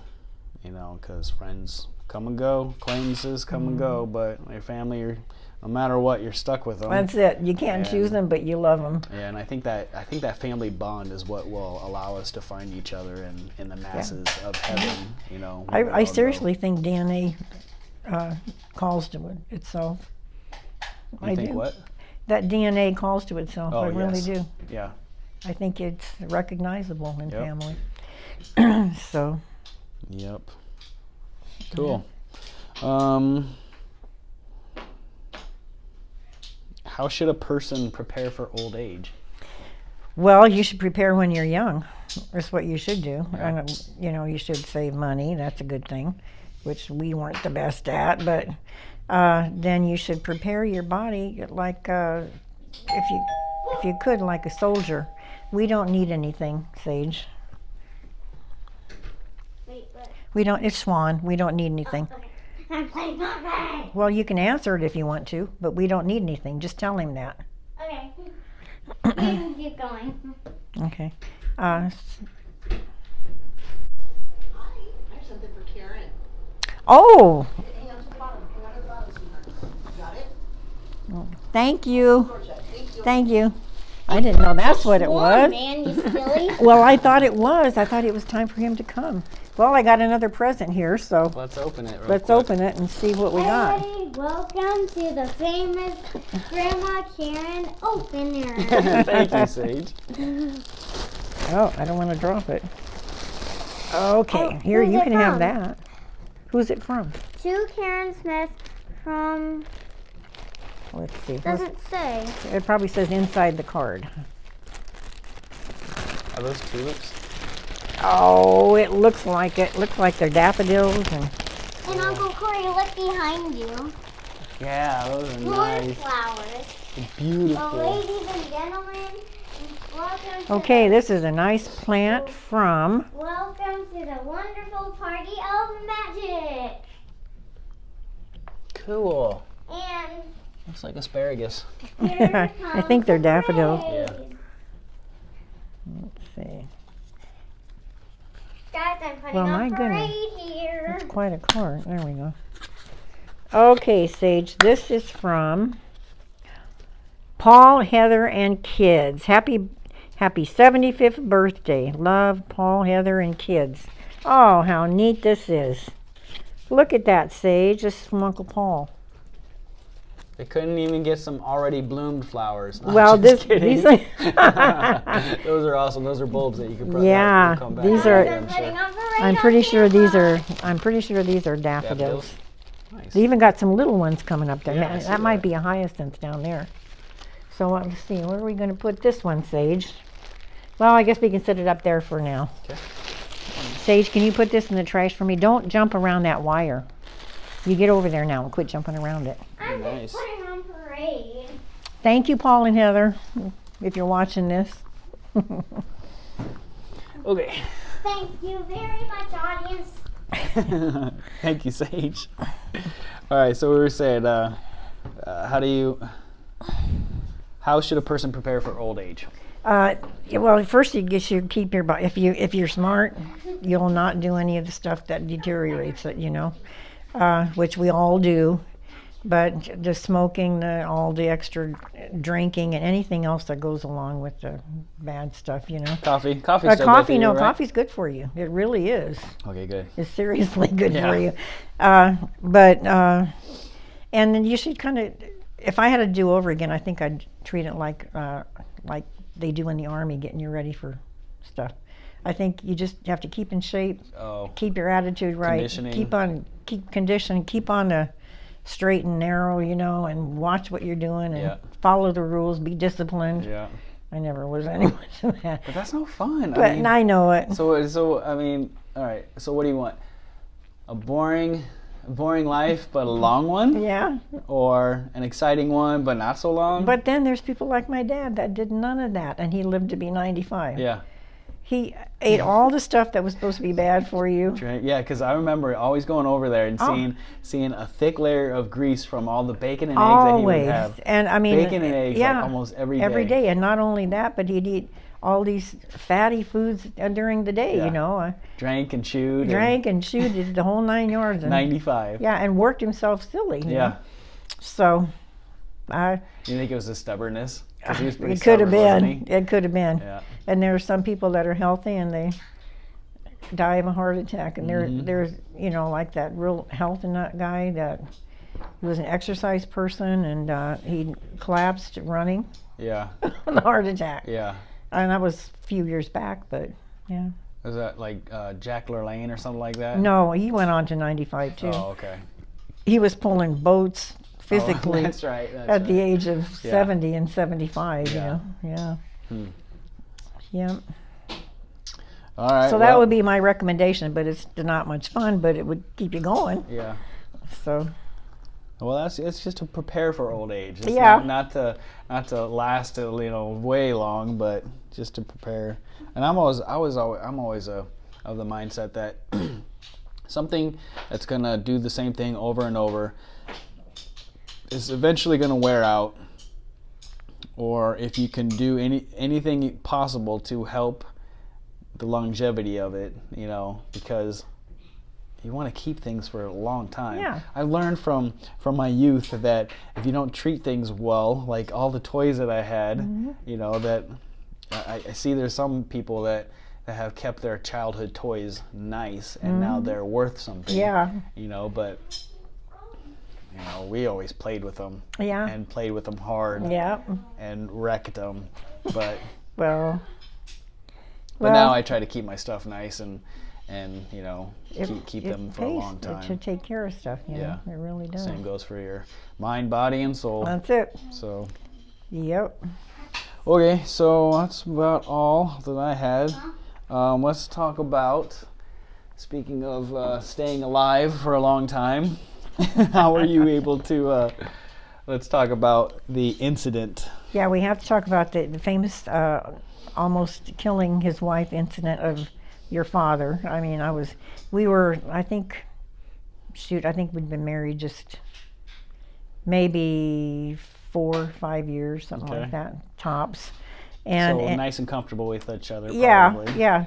you know, because friends come and go, acquaintances come and go, but your family, no matter what, you're stuck with them. That's it. You can't choose them, but you love them. Yeah, and I think that family bond is what will allow us to find each other in the masses of heaven, you know. when we I all seriously think DNA calls to it itself. go. You think do. what? That DNA calls to itself. Oh, I really yes. do. Yeah. I think it's recognizable in Yep. family. So, Yep. Cool. How should a person prepare for old age? well, you should prepare when you're young. That's what you should do. Yeah. And, you know, you should save money. That's a good thing, which we weren't the best at. But then you should prepare your body like if you could, like a soldier. We don't need anything, Sage. Wait, what? We don't. It's Swan. We don't need anything. Okay. I'm playing Fortnite. Well, you can answer it if you want to, but we don't need anything. Just tell him that. Okay. You can keep going. Okay. Hi, I have something for Karen. Oh, Hang on to the bottom. Hang on to the bottom, sweetheart. Got it? thank you. Georgia, thank you. Thank you. I didn't know that's what it was. Man, you silly. Well, I thought it was. I thought it was time for him to come. Well, I got another present here, so Let's open it. let's open it and see what we got. Everybody, welcome to the famous Grandma Karen opener. Thank you, Sage. Oh, I don't want to drop it. Okay, Oh, here, who's you it can have from? that. Who's it from? To Karen Smith from, Let's see. doesn't say. It probably says inside the card. Are those tulips? Oh, it looks like it. Looks like they're daffodils and And Uncle Corey, look behind you. Yeah, those are More nice. flowers. Beautiful. Well, ladies and gentlemen, welcome to okay, this is a nice plant from welcome to the wonderful party of magic. Cool. And Looks like asparagus. here I comes think they're the daffodils. parade. Yeah. Let's see. Guys, I'm putting Well, on my parade goodness. here. That's quite a card. There we go. Okay, Sage, this is from Paul, Heather, and kids. Happy 75th birthday. Love, Paul, Heather, and kids. Oh, how neat this is. Look at that, Sage. This is from Uncle Paul. They couldn't even get some already bloomed flowers. No, Well, just kidding. these Those are awesome. Those are bulbs that you can put. Yeah, come back. these Guys, are- I'm putting on parade I'm on pretty sure these camera. are daffodils. Nice. They even got some little ones coming up there. Yeah, I Man, see that might that. be a hyacinth down there. So let's see, where are we going to put this one, Sage? Well, I guess we can set it up there for now. Okay. Sage, can you put this in the trash for me? Don't jump around that wire. You get over there now and quit jumping around it. I'm Nice. just putting on parade. Thank you, Paul and Heather, if you're watching this. Okay. Thank you very much, audience. Thank you, Sage. All right, so we were saying, how should a person prepare for old age? Well, first you should keep your body. If you're smart, you'll not do any of the stuff that deteriorates it. Which we all do. But the smoking, all the extra drinking, and anything else that goes along with the bad stuff. Coffee. Coffee. Coffee, no, coffee's good for you. It really is. Okay, good. It's seriously good Yeah. for you. And then you should kind of, if I had to do over again, I think I'd treat it like they do in the Army, getting you ready for stuff. I think you just have to keep in shape, Oh, keep your attitude right, Conditioning. keep conditioned, keep on the straight and narrow, and watch what you're doing and Yeah. follow the rules, be disciplined. yeah. I never was anyone to that. But that's no fun. But I know it. So I mean, all right. So what do you want? A boring life, but a long one, Yeah. or an exciting one, but not so long? But then there's people like my dad that did none of that, and he lived to be 95. yeah. He ate all the stuff that was supposed to be bad for you. Right. Yeah, because I remember always going over there and Oh. seeing a thick layer of grease from all the bacon and eggs that he would Always. have. And I mean, Bacon and eggs yeah, like almost every day. every day. And not only that, but he'd eat all these fatty foods during the day, Yeah. Drank and chewed. Drank and chewed it the whole 9 yards. And, 95. yeah, and worked himself silly. you Yeah. know. So, You think it was the stubbornness? 'Cause he was pretty it could have stubborn, been. wasn't It could have been. he? Yeah. And there are some people that are healthy and they die of a heart attack. And Mhm. there's, like that real health nut guy that he was an exercise person and he collapsed running Yeah. on a heart attack. Yeah. And that was a few years back, but yeah. Was that like Jack LaLanne or something like that? No, he went on to 95 too. Oh, okay. He was pulling boats physically Oh, that's right. That's at the right. age of Yeah. 70 and 75, Yeah. Yeah. Hmm. Yeah. All right. So that well, would be my recommendation, but it's not much fun, but it would keep you going. Yeah. So, Well, it's just to prepare for old age. It's Yeah. Not to last way long, but just to prepare. And I'm always of the mindset that something that's gonna do the same thing over and over is eventually gonna wear out. Or if you can do anything possible to help the longevity of it, because you want to keep things for a long time. Yeah. I learned from my youth that if you don't treat things well, like all the toys that I had, that I see there's some people that have kept their childhood toys nice and now they're worth something. yeah. But we always played with them Yeah. and played with them hard Yeah. and wrecked them. But Well, now I try to keep my stuff nice and it- keep it them for a pays long time. to take care of stuff, Yeah. It really does. Same goes for your mind, body, and soul. That's it. So, Yep. okay, so that's about all that I had. Let's talk about, speaking of staying alive for a long time, how were you able to, let's talk about the incident. Yeah, we have to talk about the famous almost killing his wife incident of your father. I mean, I think we'd been married just maybe 4 or 5 years, something Okay. like that, tops. And So nice and comfortable with each other, yeah, probably. yeah.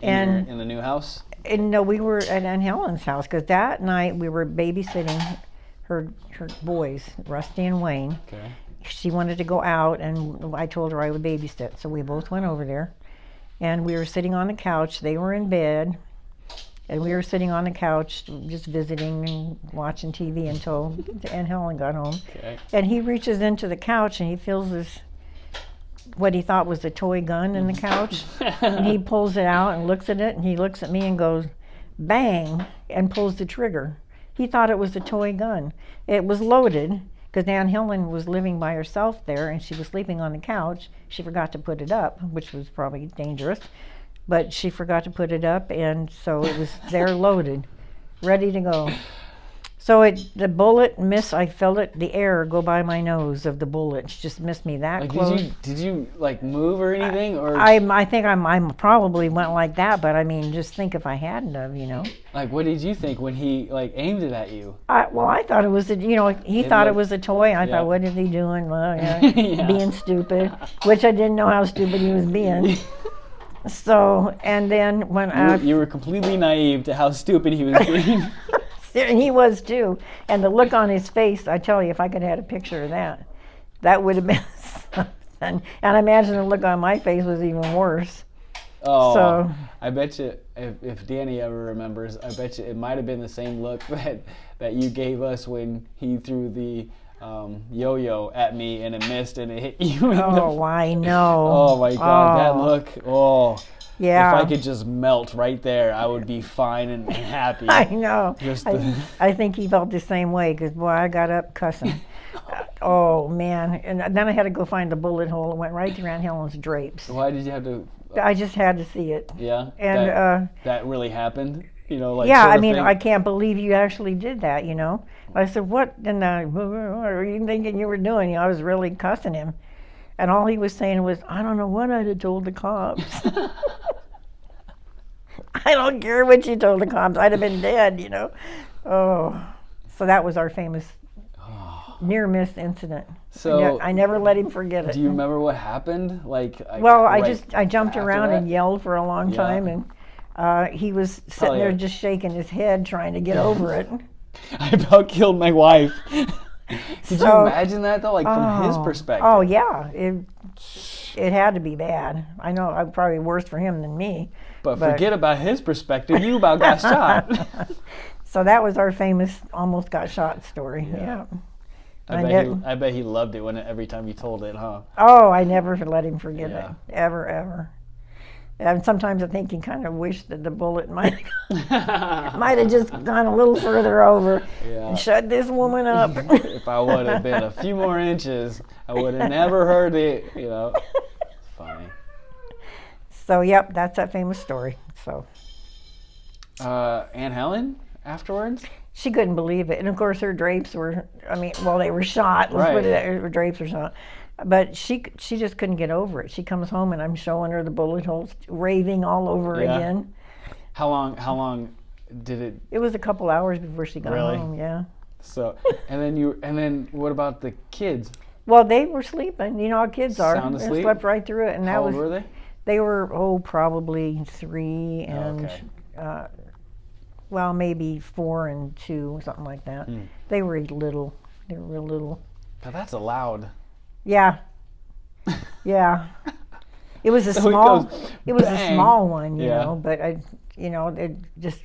And in the new house. And no, we were at Aunt Helen's house because that night we were babysitting her boys, Rusty and Wayne. Okay. She wanted to go out, and I told her I would babysit, so we both went over there. And we were sitting on the couch. They were in bed, and we were sitting on the couch just visiting and watching TV until Aunt Helen got home. Okay. And he reaches into the couch and he feels this, what he thought was a toy gun in the couch. And he pulls it out and looks at it, and he looks at me and goes, bang, and pulls the trigger. He thought it was a toy gun. It was loaded because Aunt Helen was living by herself there and she was sleeping on the couch. She forgot to put it up, which was probably dangerous, but she forgot to put it up, and so it was there loaded, ready to go. So the bullet missed. I felt it, the air go by my nose of the bullet. It just missed me that Like, close. did you like move or anything, or I think I probably went like that, but I mean, just think if I hadn't have, like what did you think when he like aimed it at you? I thought it was he thought it was a toy. I Yeah. thought, what is he doing? Well, Yeah. being stupid, which I didn't know how stupid he was being. So, and then when You were completely naive to how stupid he was being. and he was too, and the look on his face, I tell you, if I could have had a picture of that, that would have been something. And I imagine the look on my face was even worse. Oh, So- I bet you if Danny ever remembers, I bet you it might have been the same look that you gave us when he threw the yo-yo at me and it missed and it hit you. In Oh, I know. Oh my God, that Oh, look! Oh, Yeah. if I could just melt right there, I would be fine and happy. I know. Just I think he felt the same way because, boy, I got up cussing. Oh, man. And then I had to go find the bullet hole. It went right through Aunt Helen's drapes. Why did you have to? I just had to see it. Yeah, And, that really happened. Like yeah, sort I of mean, thing? I can't believe you actually did that, I said, what in the, what are you thinking you were doing? I was really cussing him. And all he was saying was, I don't know what I'd have told the cops. I don't care what you told the cops. I'd have been dead, Oh, so that was our famous near-miss incident. So I never let him forget it. do you remember what happened? Well, I jumped after around that? and yelled for a long Yeah. time, and he was sitting Probably there a- just shaking his head, trying to get over it. I about killed my wife. Could you So- imagine that though, like from his perspective? Oh yeah, it had to be bad. I know, probably worse for him than me. but forget about his perspective. You about got shot. So that was our famous almost got shot story. Yeah. I bet he loved it every time you told it, huh? Oh, I never let him forget Yeah. it, ever. And sometimes I think he kind of wished that the bullet might have just gone a little further over Yeah. and shut this woman up. If I would have been a few more inches, I would have never heard it. Funny. So, yep, that's that famous story. So Aunt Helen afterwards. she couldn't believe it, and of course her drapes were. They were shot. Let's put Right. it. Her drapes were shot. But she just couldn't get over it. She comes home and I'm showing her the bullet holes, raving all over Yeah. again. How long did it? It was a couple hours before she got Really? home. Yeah. So and then what about the kids? Well, they were sleeping. You know how kids are. Sound They asleep? slept right through it, and that How was. old were they? They were probably 3 and Okay. maybe 4 and 2, something like that. Mm. They were little. They were real little. Now that's allowed. Yeah. Yeah. It was a So it small. goes It was a bang. small one, you Yeah. know, but it just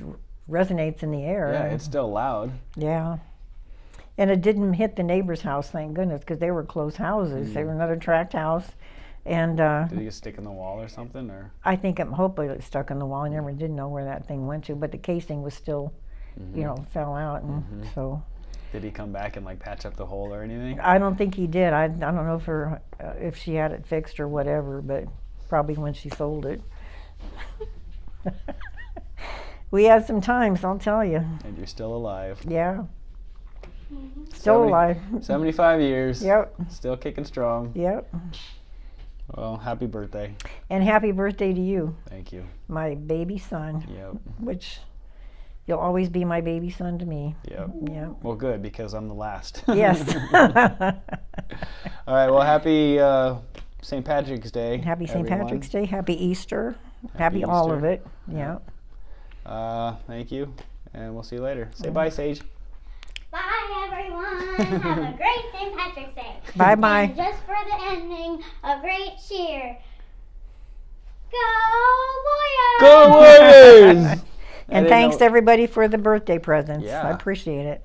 resonates in the air. Yeah, it's still loud. Yeah. And it didn't hit the neighbor's house, thank goodness, because they were close houses. They were another tract house, and Did it get stick in the wall or something, or? I think hopefully it stuck in the wall. I never did know where that thing went to, but the casing was still, fell out, and so Did he come back and like patch up the hole or anything? I don't think he did. I don't know if she had it fixed or whatever, but probably when she sold it. We had some times, I'll tell you. And you're still alive. Yeah. Still 70 alive. 75 years. Yep. Still kicking strong. Yep. Well, happy birthday. And happy birthday to you, Thank you. my baby son, Yep. which you'll always be my baby son to me. Yep. Yep. Well, good, because I'm the last. Yes. All right. Well, happy St. Patrick's Day. Happy St. everyone. Patrick's Day. Happy Easter. Happy all Easter. of it. Yeah. Thank you, and we'll see you later. Say bye, Sage. Bye, everyone. Have a great St. Patrick's Day. Bye bye. And just for the ending, a great cheer. Go Warriors! Go Warriors! And thanks to everybody for the birthday presents. Yeah. I appreciate it.